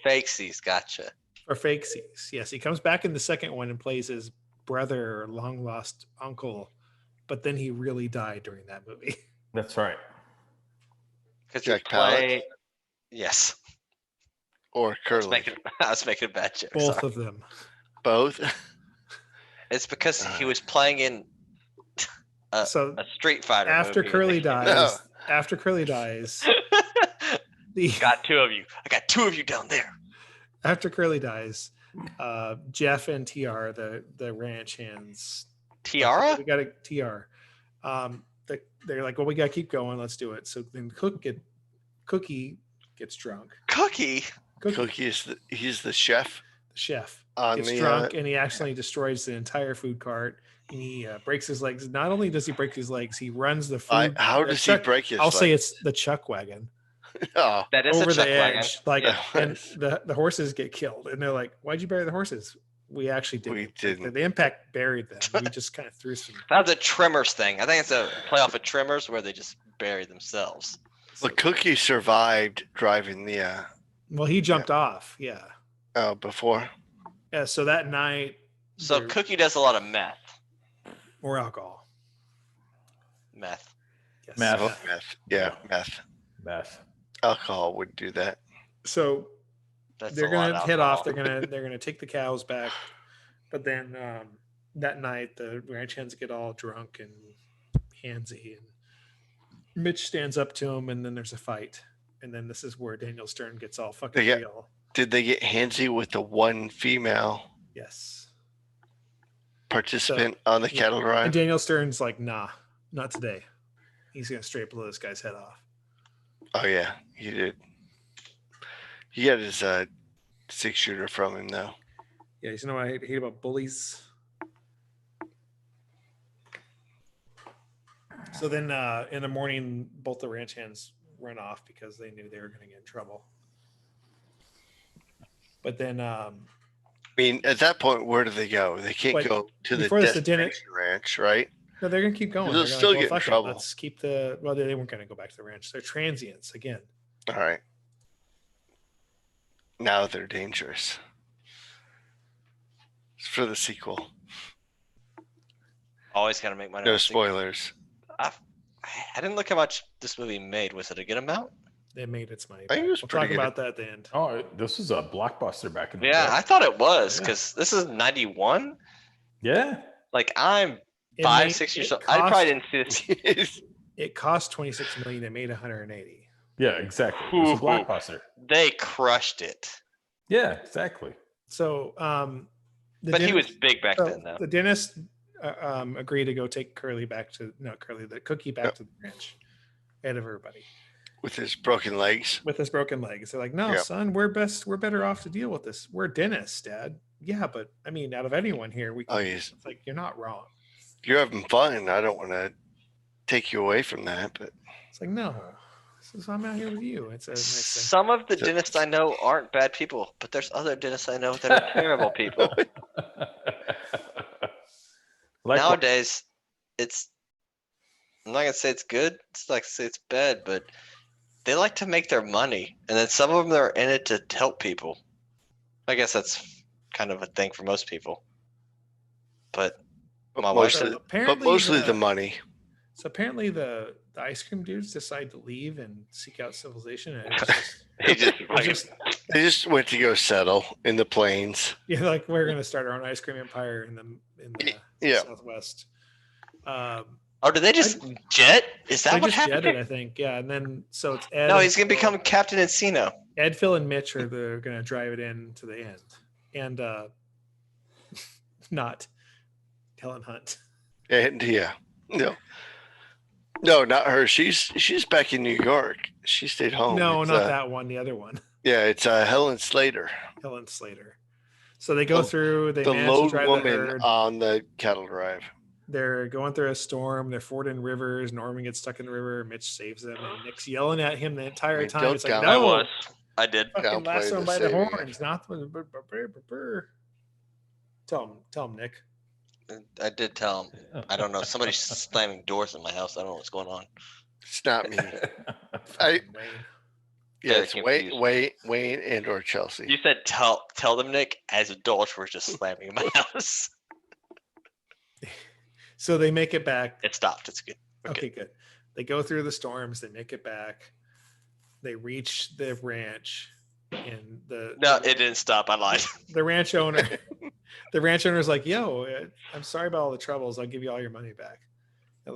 fakesies. Gotcha. Or fakesies. Yes, he comes back in the second one and plays his brother or long lost uncle, but then he really died during that movie. That's right. Because Jack Palance? play... Yes. Or I was, Curly. I was making a bad joke. Both sorry. of them. Both. It's because he was playing in So a Street Fighter after movie. Curly and they- dies, after Curly dies, the got two of you. I got two of you down there. after Curly dies, Jeff and TR, the ranch hands, Tiara? we got a TR. They're like, well, we got to keep going. Let's do it. So then Cookie gets drunk. Cookie? Cookie he's the chef The chef on gets the drunk and he accidentally destroys the entire food cart. And he breaks his legs. Not only does he break his legs, he runs the food. how the does he chuck- break his I'll say leg? it's the chuck wagon Oh, That is over a chuck the wagon. edge. Like, Yeah. and the horses get killed. And they're like, "Why'd you bury the horses?" We actually didn't. We Like, didn't. the impact buried them. We just kind of threw some. That's a Trimmers thing. I think it's a playoff of Trimmers where they just bury themselves. but Cookie survived driving the Well, he jumped off. Yeah. before. Yeah. So that night, So they're- Cookie does a lot of meth. or alcohol. Meth. Yes. Meth. Oh, meth. Yeah, meth. Meth. Alcohol would do that. So That's they're a lot gonna of head off. alcohol. They're gonna take the cows back, but then that night the ranch hands get all drunk and handsy, and Mitch stands up to him, and then there's a fight, and then this is where Daniel Stern gets all fucking They get- real. Did they get handsy with the one female Yes, participant on the yeah. cattle and drive? Daniel Stern's like, nah, not today. He's gonna straight blow this guy's head off. Oh yeah, he did. He got his 6-shooter from him though. Yeah, you know what I hate about bullies. So then in the morning, both the ranch hands run off because they knew they were going to get in trouble. But then I mean, at that point, where do they go? They can't But go to the before this, the dinner- destination ranch, right? no, they're going to keep going. They'll They're gonna still go, get in "Fuck it, trouble." Let's keep they weren't going to go back to the ranch. They're transients again. All right. Now they're dangerous. It's for the sequel. Always got to make money. No on sequels. spoilers. I didn't look how much this movie made. Was it a good amount? They made its money. I think Back. it was We'll pretty talk good. about that at the end. Oh, this was a blockbuster back in the Yeah, day. I thought it was Yeah. because this is 91. Yeah. Like I'm It 5, made- 6 years it old. I probably cost- didn't see this. It cost 26 million. It made 180. Yeah, exactly. It was a Ooh. blockbuster. They crushed it. Yeah, exactly. So, But he was big back so then, though. the dentist agreed to go take the Cookie back Yep. to the ranch ahead of everybody With his broken legs. with his broken legs. They're like, no, Yep. son, we're better off to deal with this. We're dentists, Dad. Yeah, but I mean, out of anyone here, we can. Oh, yes. It's like you're not wrong. You're having fun. I don't want to take you away from that, but It's like no, I'm out here with you. It's a nice thing. Some of the So- dentists I know aren't bad people, but there's other dentists I know that are terrible people. Like what- nowadays, it's. I'm not gonna say it's good. It's like say it's bad, but they like to make their money, and then some of them are in it to help people. I guess that's kind of a thing for most people. But But my wife mostly, said, mostly the money. So apparently the ice cream dudes decide to leave and seek out civilization, and it's just, He just it's like just They just went to go settle in the plains. yeah, like we're gonna start our own ice cream empire in the Yeah. Southwest. "Oh, did they just jet? Is They that what just happened?" jetted, I think. Yeah, and then so it's Ed. No, and he's gonna Phil. become Captain Encino. Ed, Phil, and Mitch are going to drive it in to the end, and not Helen Hunt. And no, not her. She's back in New York. She stayed home. No, It's, not that one. The other one, Yeah, it's Helen Slater, Helen Slater. So they go through. They the manage to lone drive the woman herd. on the cattle drive. They're going through a storm. They're fording rivers. Norman gets stuck in the river. Mitch saves them, and Nick's yelling at him the entire mean, time. don't It's like, down- I no, was. I did. fucking downplay lasso him the by the saving horns, not the. Tell him, Nick. I did tell him. I don't know. Somebody's slamming doors in my house. I don't know what's going on. It's not me. Wayne. Yeah, Very it's confused. Wayne and or Chelsea. You said Tell them, Nick, as adults were just slamming in my house. So they make it back. It stopped. It's good. Okay, good. They go through the storms. They make it back. They reach the ranch, and No, it didn't stop. I lied. the ranch owner. The ranch owner's like, "Yo, I'm sorry about all the troubles. I'll give you all your money back." They're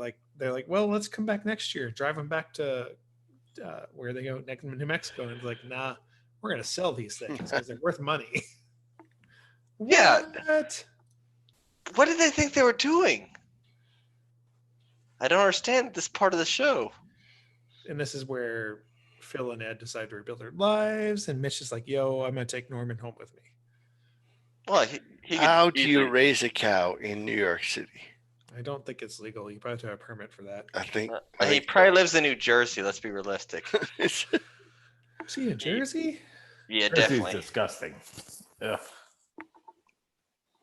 like, "Well, let's come back next year. Drive them back to where they go, New Mexico." And it's like, "Nah, we're gonna sell these things because they're worth money." Yeah. What? What did they think they were doing? I don't understand this part of the show. And this is where Phil and Ed decide to rebuild their lives, and Mitch is like, "Yo, I'm gonna take Norman home with me." Well, he could How do you easily- raise a cow in New York City? I don't think it's legal. You probably have to have a permit for that. I think. He probably lives in New Jersey. Let's be realistic. Is he in Jersey? Yeah, This is definitely. disgusting. Ugh.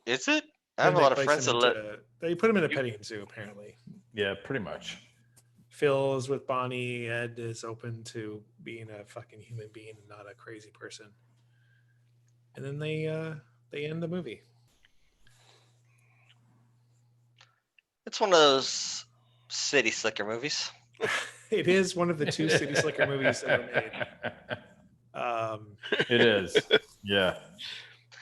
Is it? I Then have a they lot of place friends him that live. into- They put him in a petting zoo, apparently. Yeah, pretty much. Phil is with Bonnie. Ed is open to being a fucking human being and not a crazy person. And then they end the movie. It's one of those city slicker movies. It is one of the two City Slicker movies ever made. It is. Yeah.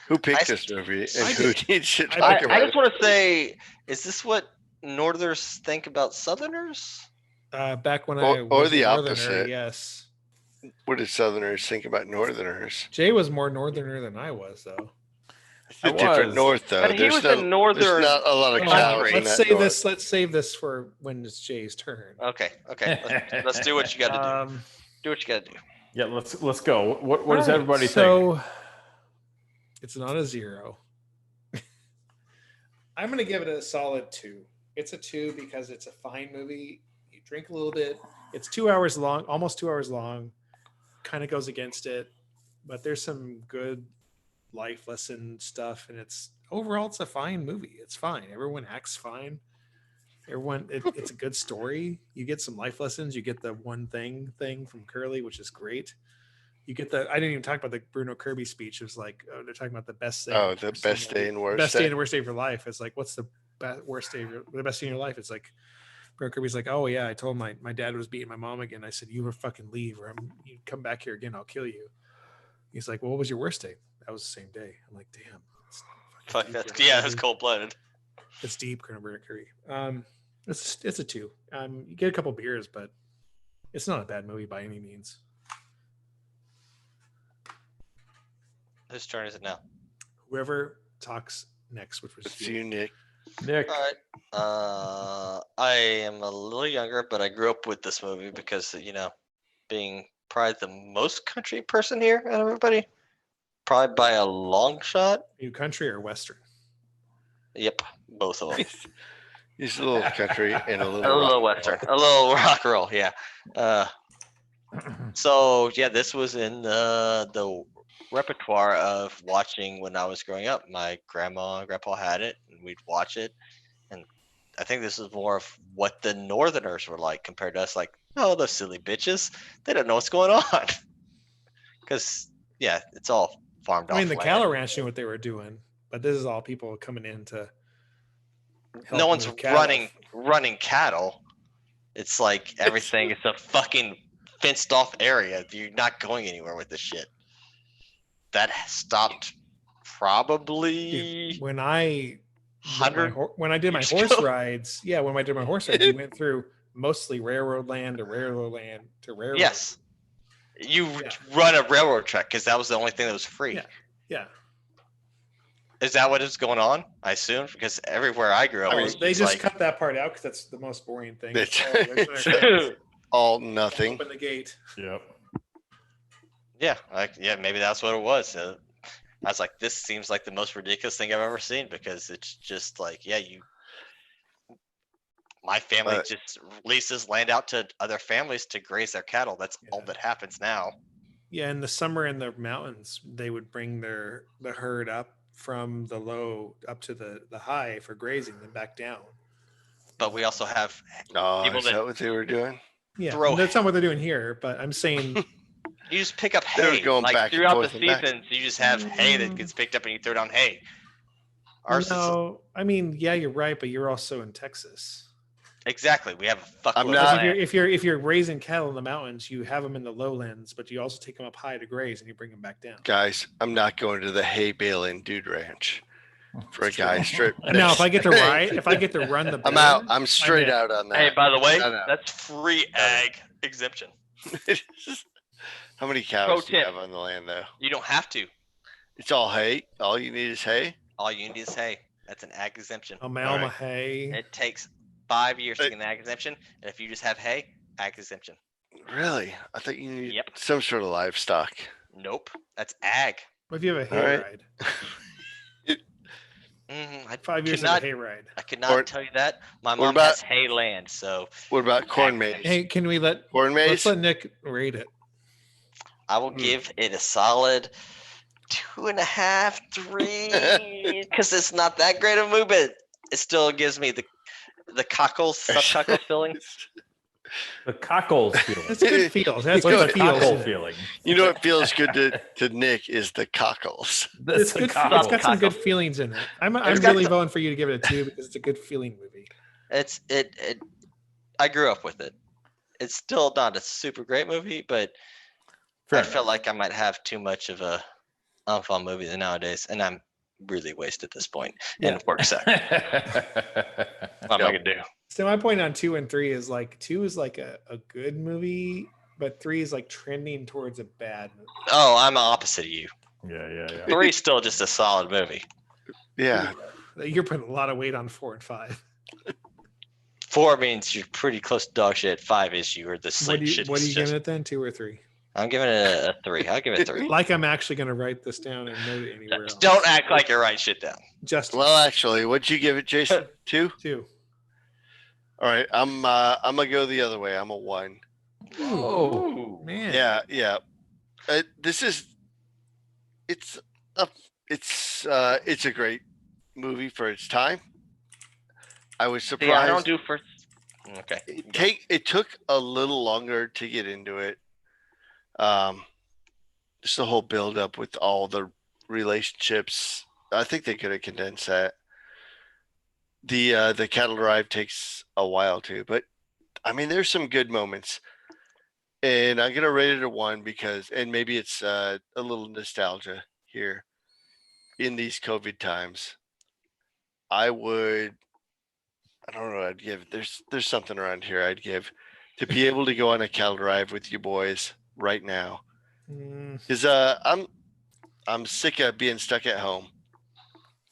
Who picked I- this movie and I who did. needs to I talk did. about I it? just want to say, is this what Northerners think about Southerners? Back when Or- I or was the a Northerner, opposite. yes. What did Southerners think about Northerners? Jay was more Northerner than I was, though. It's a I different was. North, though. But he There's was no, in Northern. there's not a lot of Oh, cows in let's that save north. this. Let's save this for when it's Jay's turn. Okay. Let's do what you got to do. Do what you got to do. Yeah, let's go. What does Alright, everybody think? So it's not a 0. I'm gonna give it a solid 2. It's a 2 because it's a fine movie. You drink a little bit. It's 2 hours long, almost 2 hours long. Kind of goes against it, but there's some good life lesson stuff, and it's overall it's a fine movie. It's fine. Everyone acts fine. It's a good story. You get some life lessons. You get the one thing from Curly, which is great. You get I didn't even talk about the Bruno Kirby speech. It was like, they're talking about the best thing. Oh, the for best somebody- day and worst best day day. and worst day of your life. It's like, what's the worst day, the best day in your life? It's like, Bruno Kirby's like, oh yeah, I told my dad was beating my mom again. I said, you would fucking leave, or you come back here again, I'll kill you. He's like, well, what was your worst day? That was the same day. I'm like, damn. Fuck, that's cold blooded. It's deep, Bruno Kirby. It's a 2. You get a couple beers, but it's not a bad movie by any means. Whose turn is it now? Whoever talks next, which was It's you. you, Nick. Nick. All right. I am a little younger, but I grew up with this movie because being probably the most country person here out of everybody, probably by a long shot. You country or western? Yep, both of them. He's a little country and a A little. little rock. western. A little rock and roll, yeah. So yeah, this was in the repertoire of watching when I was growing up. My grandma and grandpa had it, and we'd watch it. I think this is more of what the Northerners were like compared to us. Like, oh, those silly bitches, they don't know what's going on. Because yeah, it's all farmed off. I mean, the land. cattle ranch knew what they were doing, but this is all people coming in to. help No one's move cattle. running cattle. It's like everything is a fucking fenced off area. You're not going anywhere with this shit. That stopped probably Dude, when I hundred. when I did my years horse ago. rides, yeah, when I did my horse rides, we went through mostly railroad land to railroad land to railroad. Yes, you Yeah. run a railroad track because that was the only thing that was free. Yeah. Yeah. Is that what is going on? I assume because everywhere I grew up, I it mean, was They just just like, cut that part out because that's the most boring thing. It's- Oh, there's my grass. All nothing. Open the gate. Yep. yeah, maybe that's what it was. I was like, this seems like the most ridiculous thing I've ever seen because it's just like, yeah, my family But- just leases land out to other families to graze their cattle. That's all Yeah. that happens now. Yeah, in the summer in the mountains, they would bring the herd up from the low up to the high for grazing, then back down. But we also have Oh, People is that- that what they were doing? Yeah, Throw- that's not what they're doing here. But I'm saying, you just pick up They were hay. going Like back and throughout the forth and back. seasons, you just have hay that gets picked up and you throw down hay. Ours is no, I mean, yeah, you're right, but you're also in Texas. exactly. We have a fuck. I'm load of Because not- land. if you're raising cattle in the mountains, you have them in the lowlands, but you also take them up high to graze and you bring them back down. Guys, I'm not going to the hay baling dude ranch for a guy strip. Now, if I get to ride, if I get to run the, I'm out. baler, I'm straight in. out on that. Hey, by the way, No, no. that's free ag exemption. How many cows Pro do you tip. have on the land though? You don't have to. It's all hay. All you need is hay. All you need is hay. That's an ag exemption. Amalma Alright. hay. It takes 5 years to Hey. get an ag exemption, and if you just have hay, ag exemption. Really? I thought you needed Yep. some sort of livestock. Nope, that's ag. What if you have a All hay right. ride? I 5 years could of a not. hay ride. I could not Or- tell you that. My what mom about- has hay land, so What about corn maze? Hey, can we Corn let's maze? let Nick rate it? I will give it a solid 2.5, 3, because it's not that great of a movie, but it still gives me the cockles, subcockle feeling. The cockles feeling. That's good feels. That's What's good the feels. cockle feeling? You know what feels good to Nick is the cockles. That's It's the good. It's cockle. got some good feelings in it. I'm It's got really some- voting for you to give it a 2 because it's a good feeling movie. It's it. I grew up with it. It's still not a super great movie, but Fair I felt like I might have too much of a unfun movie than nowadays, and I'm really wasted at this point. And it works out. What am I gonna do? So my point on 2 and 3 is like 2 is like a good movie, but 3 is like trending towards a bad movie. Oh, I'm opposite of you. yeah. 3's still just a solid movie. Yeah. You're putting a lot of weight on 4 and 5. 4 means you're pretty close to dog shit. 5 is you are the What sleep do you, shit. what are you It's just- giving it then? 2 or 3? I'm giving it a 3. I'll give it 3. Like I'm actually going to write this down and note it anywhere else. Don't act like you're writing shit down. Just Well, actually, what'd you give it, Jason? 2? 2. All right. I'm gonna go the other way. I'm a 1. Oh, Man. Yeah. It's a great movie for its time. I was See, I surprised. don't do first. Okay. It took a little longer to get into it. Just the whole build up with all the relationships. I think they could have condensed that. The cattle drive takes a while too, but I mean there's some good moments. And I'm gonna rate it a 1 because, and maybe it's a little nostalgia here in these COVID times. I don't know what I'd give. There's something around here I'd give to be able to go on a cattle drive with you boys right now. Mm, Because I'm sick of being stuck at home.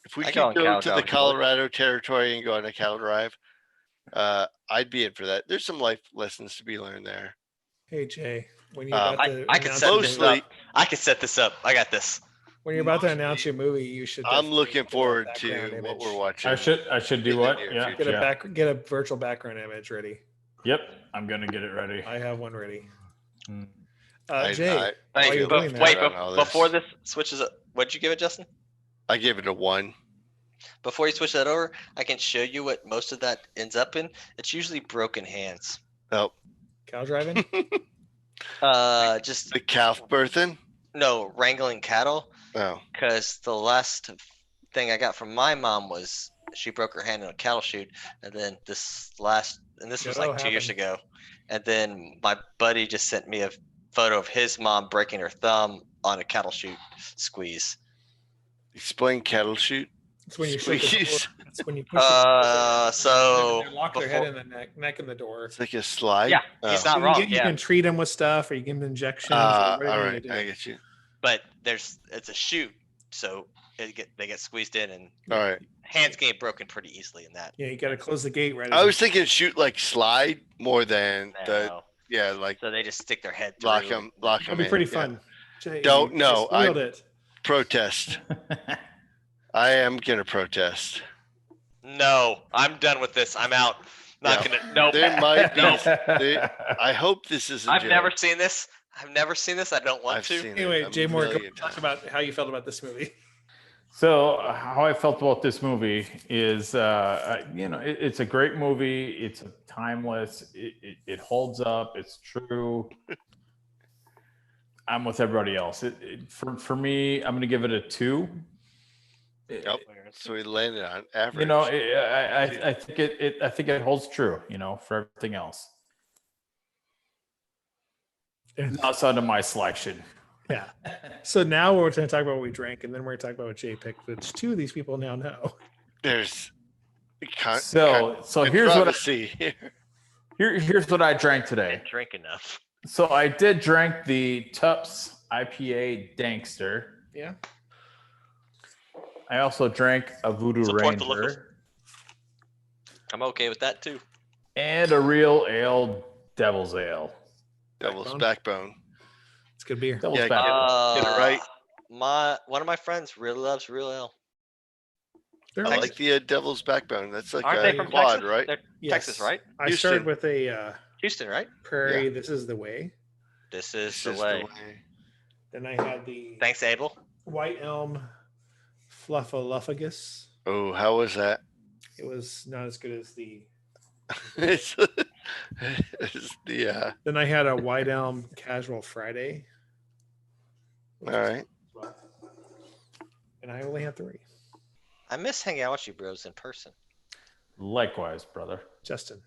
If we I could go on go cattle to the drives, boys. Colorado territory and go on a cattle drive, I'd be in for that. There's some life lessons to be learned there. hey Jay, when you're Um, about to I could announce set your this movie- up. I can set this up. I got this. when you're about to announce your movie, you should. I'm definitely looking get a forward to background what image. we're watching. I should do In the what? near Yeah, future. Get a yeah. get a virtual background image ready. Yep, I'm gonna get it ready. I have one ready. Mm. Jay, I while Hey, you're feel doing wait, that, on all this. before this switches up, what'd you give it, Justin? I gave it a 1. before you switch that over, I can show you what most of that ends up in. It's usually broken hands. Oh, Cow driving. Just the calf birthing. no wrangling cattle. Oh, Because the last thing I got from my mom was she broke her hand in a cattle shoot, and then this was Oh, like 2 years happened. ago, and then my buddy just sent me a photo of his mom breaking her thumb on a cattle shoot squeeze. explain cattle shoot. It's when you shut the door. Squeeze. It's when you push the So they lock their head before- in the neck in the door. It's like a slide. Yeah, Oh. he's not You wrong. can, you Yeah. can treat them with stuff, or you give them injections. or All whatever you right, do. I get you. but it's a shoot, so they get squeezed in, and All right. hands get broken pretty easily in that. Yeah, you got to close the gate right. I as was thinking shoot like slide more than the No. like So they just stick their head through. lock them It'll be in. pretty Yeah. fun. Jay, Don't you know, just spoiled it. Protest. I am gonna protest. No, I'm done with this. I'm out. Not Yeah. gonna. Nope. There might be. Nope. I hope this is. I've never seen this. I've never seen this. I don't want I've to. seen Anyway, it a Jay Moore, go million talk times. about how you felt about this movie. So how I felt about this movie is, it's a great movie. It's timeless. It holds up. It's true. I'm with everybody else. For me, I'm going to give it a 2. Yep. So we landed on average. You know, I think I think it holds true. For everything else. Outside of my selection. Yeah. So now we're going to talk about what we drank, and then we're going to talk about what Jay picked, which 2 of these people now know. There's So here's what controversy. here's what I drank today. Didn't drink enough. So I did drink the Tups IPA Dankster. Yeah. I also drank a Voodoo Support the locals. Ranger I'm okay with that too. and a Real Ale Devil's Ale. Devil's backbone. It's good beer. Devil's Yeah, Back. get it right. One of my friends really loves real ale. They're I nice. like the Devil's backbone. That's like Aren't a they from quad, Texas? right? They're Yes. Texas, right? I Houston. started with a Houston, right? Prairie. This is the way. This is This the is way. Then I had the Thanks, Abel. White Elm Fluffaluffagus. Oh, how was that? It was not as good as the. it's, it's the Then I had a White Elm Casual Friday. all right. And I only had 3. I miss hanging out with you bros in person. Likewise, brother. Justin.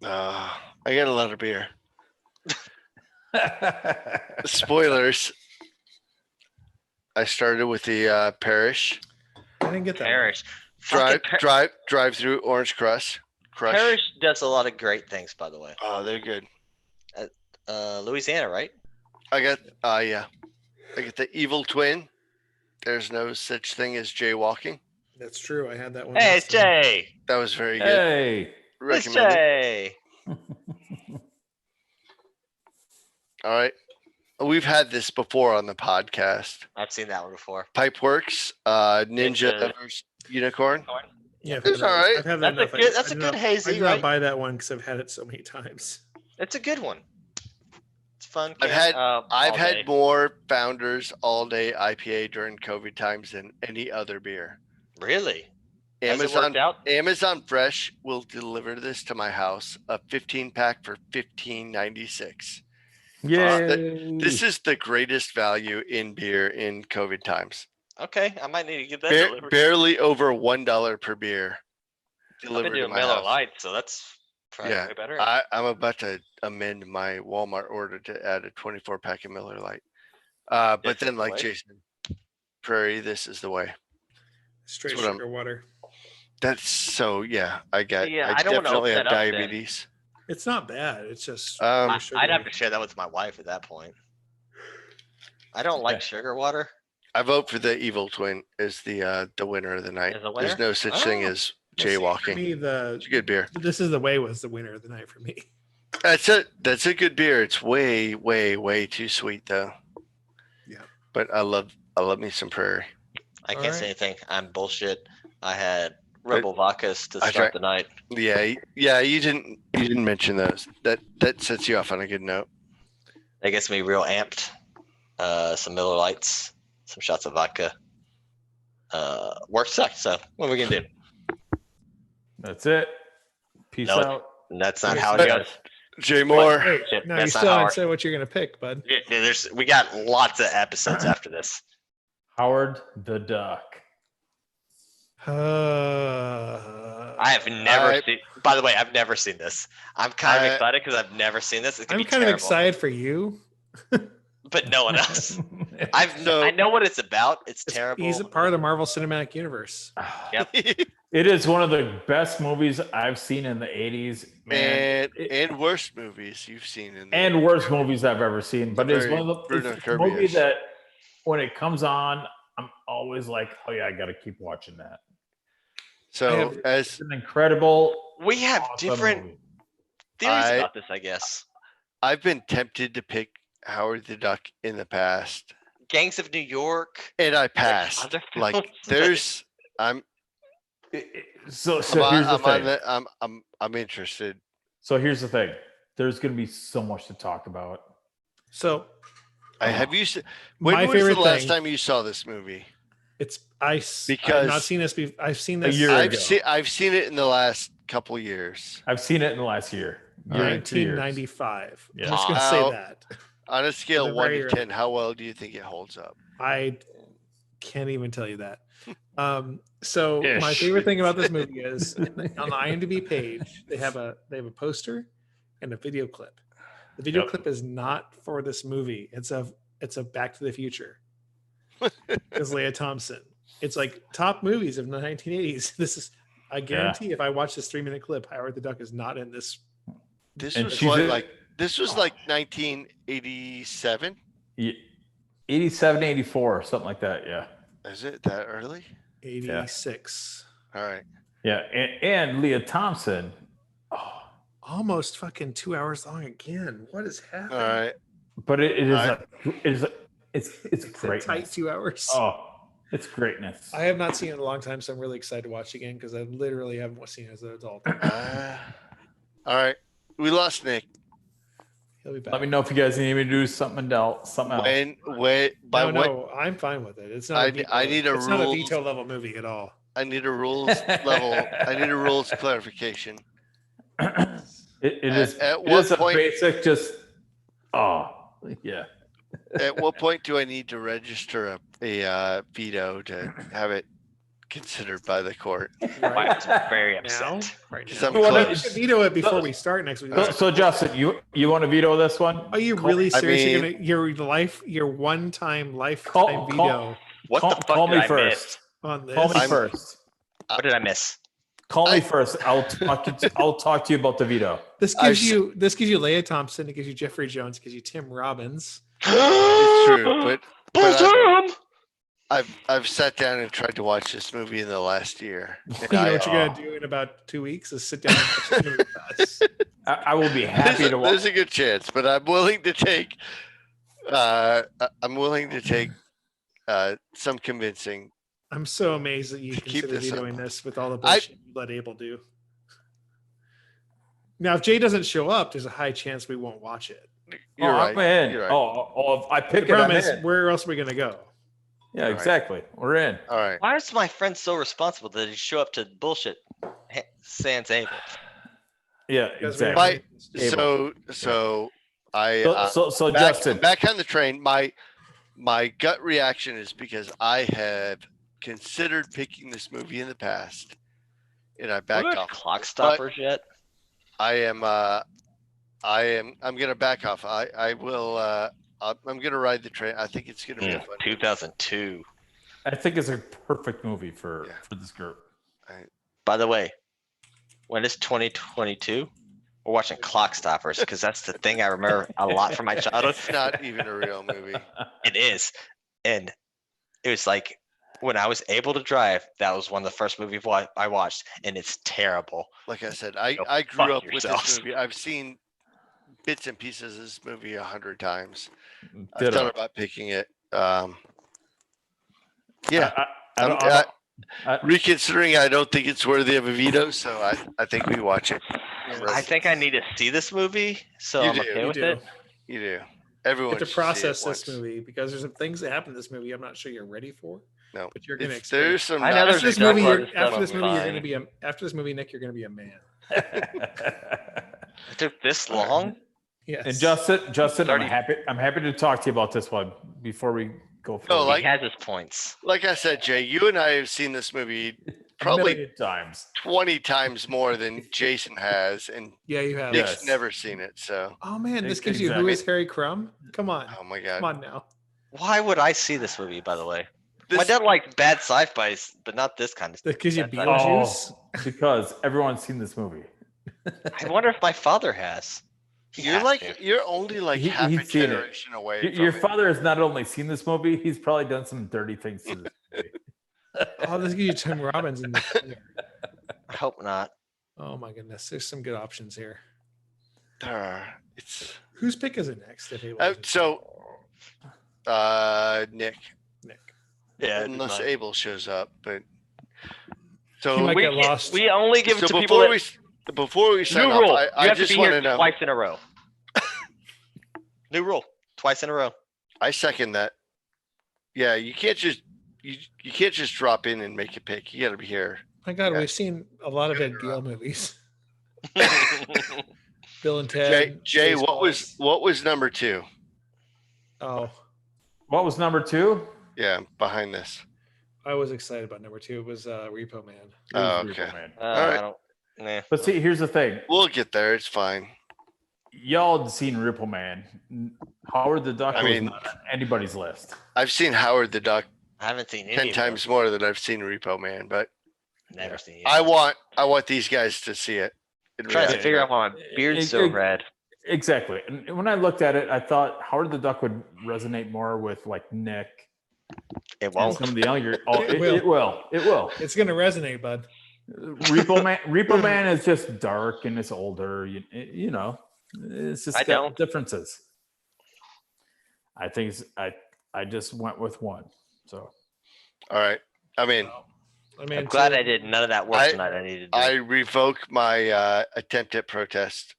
I got a lot of beer. Spoilers. I started with the Parish I didn't get that. Parish. drive through Orange Crush. Parish does a lot of great things, by the way. Oh, they're good. Louisiana, right? I got yeah. I got the Evil Twin. There's no such thing as jaywalking. That's true. I had that one. Hey, last it's time. Jay. That was very good. Hey. It's Recommended. Jay. All right. We've had this before on the podcast. I've seen that one before. Pipeworks, Ninja It's a- versus Unicorn. Yeah, I've It's had that- all right. I've had That's a enough. good- that's I a did good not- hazy, I did not right? buy that one because I've had it so many times. It's a good one. It's fun. I've can- had- all I've had day. more Founders All Day IPA during COVID times than any other beer. Really? Has it Amazon worked out? Amazon Fresh will deliver this to my house, a 15-pack for $15.96. Yay. This is the greatest value in beer in COVID times. Okay, I might need to get that Ba- delivered. barely over $1 per beer I've delivered been to doing my Miller house. Lite, so that's probably Yeah, way better. I'm about to amend my Walmart order to add a 24-pack of Miller Lite. But This then, is the like way? Jason, Prairie, this is the way. Straight That's what sugar water. That's so yeah. I got. Yeah, I I don't wanna definitely open have that up then. diabetes. It's not bad. It's just. Um, I'd sugary. have to share that with my wife at that point. I don't like Okay. sugar water. I vote for the Evil Twin as the winner of the night. As a There's winner? no such thing Oh. as Well, see, for jaywalking. me, It's a good beer. This is the way was the winner of the night for me. That's a good beer. It's way, way, way too sweet though. Yeah. But I love me some Prairie. I can't Alright. say anything. I'm bullshit. I had Rebel vodkas to I start drank- the night. Yeah. You didn't mention those. That sets you off on a good note. That gets me real amped. Some Miller Lights, some shots of vodka. work sucked. So what are we gonna do? That's it. Peace No. out. That's not Okay, how it so- goes. Jay Moore. Wait, Shit, no, you that's not still how haven't our- said what you're gonna pick, bud. We got lots of episodes after this. Howard the Duck. I have never seen. By the way, I've never seen this. I'm kind of excited because I've never seen this. It's gonna I'm be kind of terrible, excited for you. but no one else. No. I know what it's about. It's terrible. He's a part of the Marvel Cinematic Universe. Yep. It is one of the best movies I've seen in the 80s, man. and worst movies you've seen in And worst movies I've ever seen. But it's Very one of the Bruno it's a movie Kirby-ish. that when it comes on, I'm always like, oh yeah, I got to keep watching that. So as It's an incredible. We have awesome different movie. theories I- about this, I guess. I've been tempted to pick Howard the Duck in the past, Gangs of New York. and I other passed. films, Like but- there's, So I'm, here's the I'm, on thing. the, I'm interested. So here's the thing. There's going to be so much to talk about. So Have you seen? When my was favorite the last thing- time you saw this movie? it's I've Because- not seen this. I've seen A this year ago. I've seen it in the last couple years. I've seen it in the last year. Year and 2 years. 1995. Yeah. I'm just gonna Wow. say that. On a scale The of 1 very to early- 10, how well do you think it holds up? I can't even tell you that. So my Ish. favorite thing about this movie is on the IMDb page they have a poster and a video clip. The video Yep. clip is not for this movie. It's of Back to the Future. It's Leah Thompson. It's like top movies of the 1980s. This is I guarantee if I watch this 3-minute clip, Howard the Duck is not in this. This And was she's what, in- like this was like 1987. Yeah. 87, 84, something like that. Yeah. Is it that early? 86. All right. Yeah. And Leah Thompson. Oh, Almost fucking 2 hours long again. What is happening? All right. but it is Alright. it's It's a tight greatness. 2 hours. Oh, it's greatness. I have not seen it in a long time, so I'm really excited to watch it again because I literally haven't seen it as an adult. All right. We lost Nick. He'll be back. Let me know if you guys need me to do something else. When by no, what no, I'm fine with it. It's not. I- a veto, I need a It's not a rules- veto level movie at all. I need a rules level. I need a rules clarification. It At- is. at It what is a point- basic. Just. Oh, yeah. At what point do I need to register a veto to have it considered by the court? I was very Now, upset. right Because now. I'm Well, We close. should veto it before we start next week. So, Justin, you want to veto this one? Are you Call- really I serious? You're mean- gonna your one-time lifetime Call- veto What call, the fuck call did me I first. miss? on this? Call me I'm- first. What did I miss? Call me I- first. I'll talk to you about the veto. This I've gives you Leah Thompson. It gives you Jeffrey Jones. It gives you Tim Robbins. It's true, but Bullshit! I've sat down and tried to watch this movie in the last year. And You know I- what you're gonna do in about 2 weeks is sit down and watch this movie with us. I will be happy to watch. there's a good chance, but I'm willing to take. I'm willing to take some convincing. I'm so amazed that you Keep consider this up. vetoing this with all the I- bullshit you let Abel do. Now, if Jay doesn't show up, there's a high chance we won't watch it. You're oh, right. I'm in. You're right. Oh, if I The pick it, I'm problem is, in. where else are we gonna go? Yeah, Right. exactly. We're in. All right. Why is my friend so responsible that he show up to bullshit sans able? Yeah, Because we exactly. already- So I So back, Justin, back on the train. My gut reaction is because I have considered picking this movie in the past, and I What backed about off. clock stoppers yet? I'm gonna back off. I will. I'm gonna ride the train. I think it's gonna be a fun. 2002. I think it's a perfect movie for Yeah. this group. By the way, when it's 2022, we're watching Clock Stoppers because that's the thing I remember a lot from my childhood. It's not even a real movie. It is, and it was like when I was able to drive. That was one of the first movies I watched, and it's terrible. Like I said, I Go grew fuck up with yourselves. this movie. I've seen bits and pieces of this movie 100 times. I've Ditto. thought about picking it. Yeah, I don't, I'm- I- reconsidering, I don't think it's worthy of a veto, so I think we watch it. I think I need to see this movie, so You I'm do, okay You with do. it. You do. Everyone You have to should see it process this once. movie because there's some things that happen in this movie I'm not sure you're ready for. No. But you're gonna It's- experience. there's some. I know not After there's this a movie, couple you're, other stuff after this movie, you're gonna fine. be a. After this movie, Nick, you're gonna be a man. It took this long. Yes. And Justin, 30. I'm happy to talk to you about this one before we go No, forward. like- He has his points. Like I said, Jay, you and I have seen this movie probably 1,000,000 times. 20 times more than Jason has, and Yeah, you have. Yeah. Nick's Yes. never seen it. So, Oh man, this Ex- gives you who exactly. is Harry Crumb? Come on, oh my come god, on now. Why would I see this movie? By the way, my this, dad liked bad sci-fi, but not this kind of stuff. That gives you That's- Beetlejuice. Because everyone's seen this movie. I wonder if my father has. He you're has like to. you're only like He- half a he's seen it. generation away. Your from it. father has not only seen this movie, he's probably done some dirty things to this movie. Oh, this gives you Tim Robbins in the. I hope not. Oh my goodness, there's some good options here. There are. It's Whose pick is it next? If Abel doesn't Nick, Nick. Yeah, unless mine. Abel shows up, but He so might We, get lost. we only give it so to people before that before we sign new off, rule. I You have to just be want here to know. twice in a row. New rule, twice in a row. I second that. Yeah, you can't just you can't just drop in and make a pick. You got to be here. My God, Yeah. we've seen a lot of Ed Gale movies. I Bill and Jay, Ted. Jay, Spaceballs. what was number 2? Oh, What was number 2? Yeah, behind this. I was excited about number 2. It was Repo Man. It was Oh, Repo okay. Man. right. I don't. Nah. But see, here's the thing. We'll get there. It's fine. Y'all had seen Ripple Man. Howard the Duck I was mean- not on anybody's list. I've seen Howard the Duck I haven't seen any 10 of times them. more than I've seen Repo Man, but Never seen. any I of them. want these guys to see it. in Trying to reality. figure out why my beard's so red. Exactly. And when I looked at it, I thought Howard the Duck would resonate more with like Nick It and won't. some of the younger. Oh, It it, will. it will. It will. It's gonna resonate, bud. Repo Man is just dark and it's older. You know, it's just I got don't. differences. I think I just went with one. So All right. I mean, I mean, I'm glad I did none of that work I- tonight. I needed to do. I revoke my attempt at protest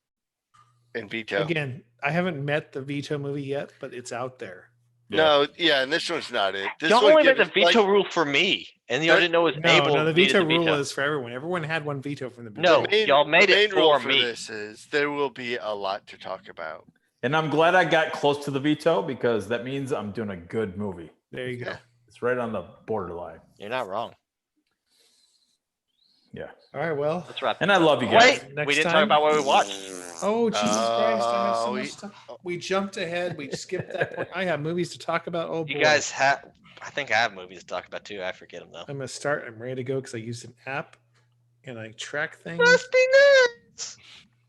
and veto. Again, I haven't met the Veto movie yet, but it's out there. No, yeah, and this one's not it. This Y'all one only made the gives- like, veto rule for me, and y'all That- didn't know it was No, able. no, the needed veto to rule veto. is for everyone. Everyone had one veto from the No, beginning. y'all made the it main rule for me. This is there will be a lot to talk about. and I'm glad I got close to the veto because that means I'm doing a good movie. There you go. Yeah. It's right on the borderline. You're not wrong. Yeah. All right, well. Let's wrap. And I love you guys. Wait, Next we didn't time- talk about what we watched. Oh, Jesus Christ. I have so we- much stuff. We jumped ahead. We skipped that point. I have movies to talk about. Oh, You boy. guys have. I think I have movies to talk about too. I forget them though. I'm going to start. I'm ready to go because I used an app and I track things. Must be nuts.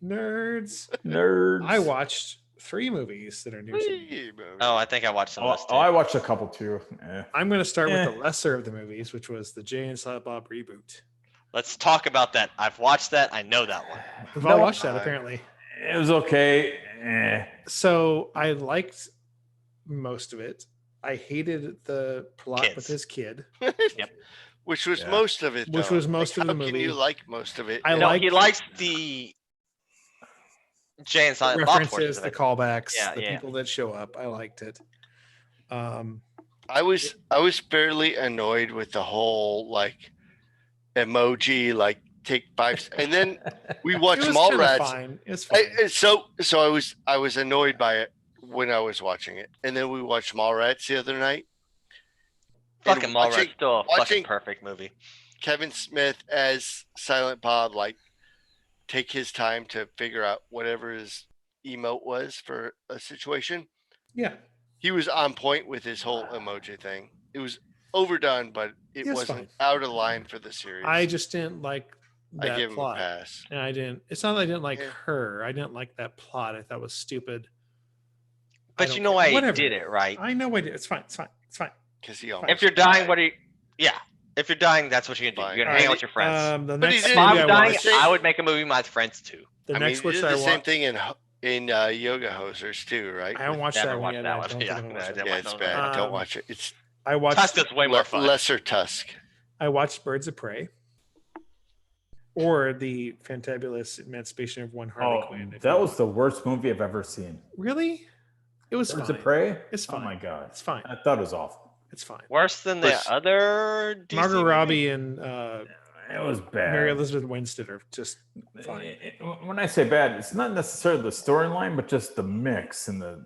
Nerds. Nerds. I watched 3 movies that are new to me. Hey, movie. Oh, I think I watched some of Oh, those too. I watched a couple too. I'm going to start Eh. with the lesser of the movies, which was the Jay and Silent Bob reboot. Let's talk about that. I've watched that. I know that one. We've all No, watched that, I- apparently. It was okay. Eh. So I liked most of it. I hated the plot with Kids. his kid. Which was Yeah. most of it. Which though. was most Like, of the how Can you movie. like most of it? I and- No, like he likes the Jay and Silent Bob portions References, of the it. callbacks, Yeah, the yeah. people that show up. I liked it. I was fairly annoyed with the whole like emoji like take 5 and then we It watched was kinda Mallrats. fine. It's fine. So I was annoyed by it when I was watching it, and then we watched Mallrats the other night. And Fucking watching Mallrats, still a fucking watching- perfect movie. Kevin Smith as Silent Bob like take his time to figure out whatever his emote was for a situation. Yeah, He was on point with his whole emoji thing. It was overdone, but it It's wasn't fine. out of line for the series. I just didn't like I that give him a plot. pass. And I didn't. It's not that I didn't like Yeah. her. I didn't like that plot. I thought it was stupid. I But don't you know care. why he Whatever. did it, right? I know I did. It's fine. It's fine. It's fine. Because he almost If you're dying, died. what are you? Yeah. If you're dying, that's what you're gonna do. Fine. You're gonna hang out Alright, with your friends. The But he next did- if movie I was I dying, watched, I would make a movie with my friends too. the I next mean, which he did I the same watched, thing in Yoga Hosers too, right? I haven't watched Never that one watched yet. that I one. don't think Yeah, I'm gonna no, watch I it. didn't Yeah, watch it's that bad. one. Don't Um, watch it. It's I watched. Tusk is way more fun. Lesser Tusk. I watched Birds of Prey, or the Fantabulous Emancipation of One Harley Oh, Quinn. if that you was will. the worst movie I've ever seen. Really. It was Birds fine. of Prey? It's Oh my fine. god. It's fine. I thought it was awful. It's fine. Worse than the Was- other DC Margot movie? Robbie and It was bad. Mary Elizabeth Winstead are just fine. When I say bad, it's not necessarily the storyline, but just the mix and the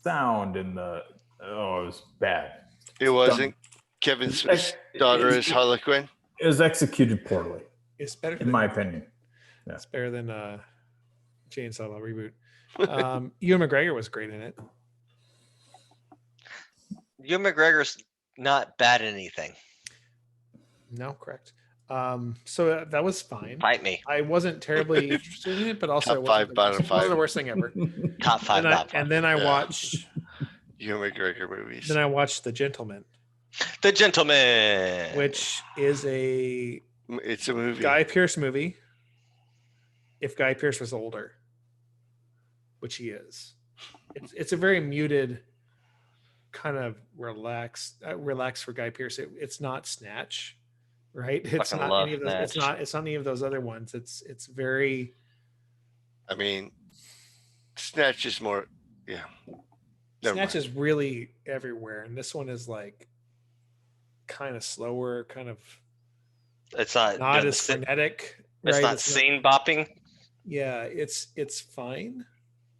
sound and it was bad. It wasn't Kevin Smith's daughter as Harley Quinn. It was executed poorly, It's better in than my opinion. it's better than Chainsaw reboot. Ewan McGregor was great in it. Ewan McGregor's not bad at anything. No, correct. So that was fine. Fight me. I wasn't terribly interested in it, but also Top it five, wasn't bottom it wasn't five. the worst thing ever. Top five. And then I Yeah. watched Ewan McGregor movies. The Gentleman, The Gentleman. which is a It's a movie. Guy Pearce movie. If Guy Pearce was older, which he is, it's a very muted, kind of relaxed for Guy Pearce. It's not Snatch, right? It's Fucking not love any of those. It's Snatch. not any of those other ones. It's very. I mean, Snatch is more. Yeah. Never Snatch mind. is really everywhere, and this one is like kind of slower, kind of It's not. not doing as the frenetic. It's right? not scene bopping. Yeah, it's fine.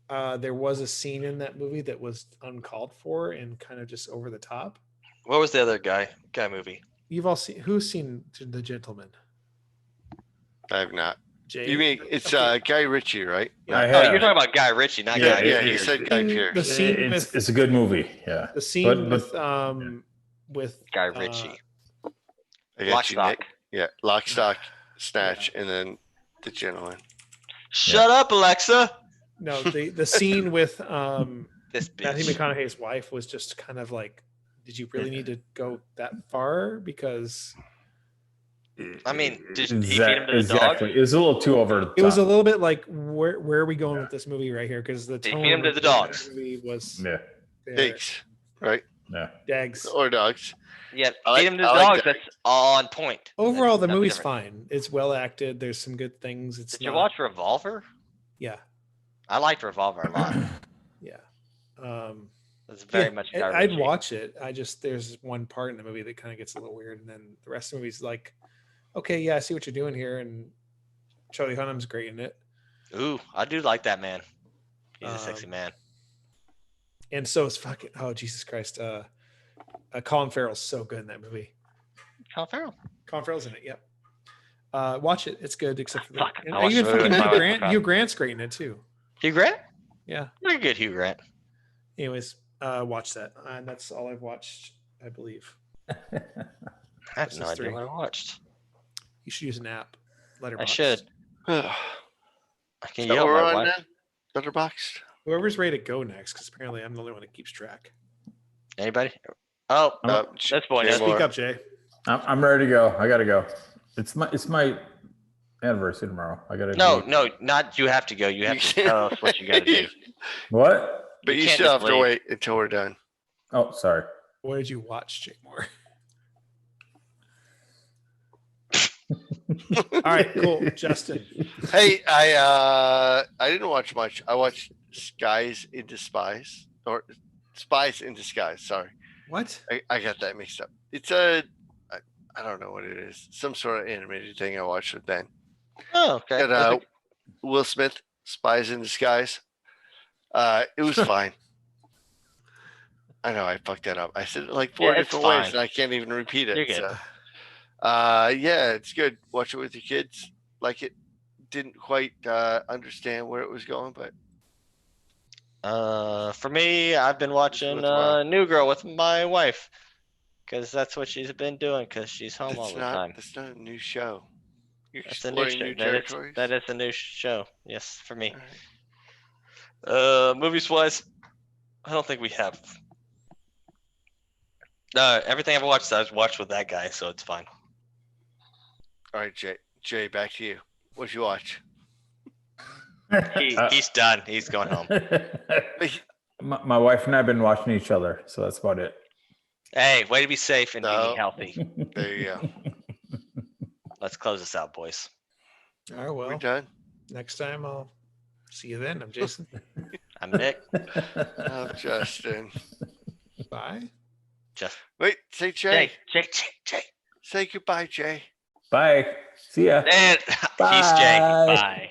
There was a scene in that movie that was uncalled for and kind of just over the top. What was the other guy movie? You've all seen who's seen The Gentleman? I have not. Jay. You mean it's Okay. Guy Ritchie, right? I Oh, have. you're talking about Guy Ritchie, not Yeah, Guy Yeah, Ritchie. he said Guy The Pearce. scene It's with a good movie. Yeah. the scene But- with Guy Ritchie. I Lock, got you, stock. Nick. Yeah, Lock, Stock, Snatch, and then The Gentleman. Shut up, Alexa. no the scene with This Matthew bitch. McConaughey's wife was just kind of like, did you really need to go that far? Because I mean, did he feed him to the dog? Exactly. It was a little too over the top. it was a little bit like, where are we going with this movie right here? Because the They tone feed him to of the dogs. movie was Yeah. there. Pigs, right? Yeah. Dags. Or dogs. Yeah, I like- feed him to the I like dogs. that. That's on point. Overall, the That's movie's different. fine. It's well acted. There's some good things. It's Did you not- watch Revolver? Yeah, I liked Revolver a lot. yeah. It's very Yeah, much. I- Guy I'd Ritchie. watch it. I just there's one part in the movie that kind of gets a little weird, and then the rest of the movie's like, okay, yeah, I see what you're doing here, and Charlie Hunnam's great in it, Ooh, I do like that man. He's a sexy Um, man. and so is fucking Jesus Christ. Colin Farrell's so good in that movie. Colin Farrell. Colin Farrell's in it. Yep. Watch it. It's good, except for Fuck, that. I And watched even it fucking with my Hugh wife, Grant. forgot. Hugh Grant's great in it too. Hugh Grant. Yeah. Very good, Hugh Grant. Anyways, watch that. And that's all I've watched, I believe. I have This no is idea 3. what I watched. You should use an app. I Letterboxd. should. Is I can that yell what at we're my on wife. now? Letterboxd? Whoever's ready to go next, because apparently I'm the only one that keeps track. Anybody? Oh, that's boy. Jay That's Moore. Speak up, Jay. I'm ready to go. I gotta go. It's my anniversary tomorrow. I gotta No, do- no, not you have to go. You have to tell us what you got to do. What? But You you can't still have just to leave. wait until we're done. Oh, sorry. What did you watch, Jake Moore? All right, cool. Justin. Hey, I didn't watch much. I watched Skies in Disguise or Spies in Disguise. Sorry, What? I got that mixed up. It's I don't know what it is. Some sort of animated thing I watched with Ben. Oh, okay. And That's Will Smith, Spies in Disguise. It was fine. I know I fucked that up. I said it like 4 Yeah, it's different ways, fine. and I can't even repeat it. You're good. So, yeah, it's good. Watch it with your kids. Like it didn't quite understand where it was going, but For me, I've been watching with what? New Girl with my wife because that's what she's been doing because she's home all that's the not time. that's not a new show. You're That's a new exploring show. new That is, territories. that is a new show. Yes, for me. All right. Movies wise, I don't think we have. Everything I've watched, I've watched with that guy, so it's fine. All right, Jay, back to you. What'd you watch? He's done. He's going home. my wife and I have been watching each other, so that's about it. Hey, way to be safe and No. being healthy. There you go. Let's close this out, boys. All right, We're well, done. next time I'll see you then. I'm Jason. I'm Nick. I'm Justin. Bye. Jeff. Wait, say Jay. Jay. Say goodbye, Jay. Bye. See ya. And peace, Jay. Bye. Bye.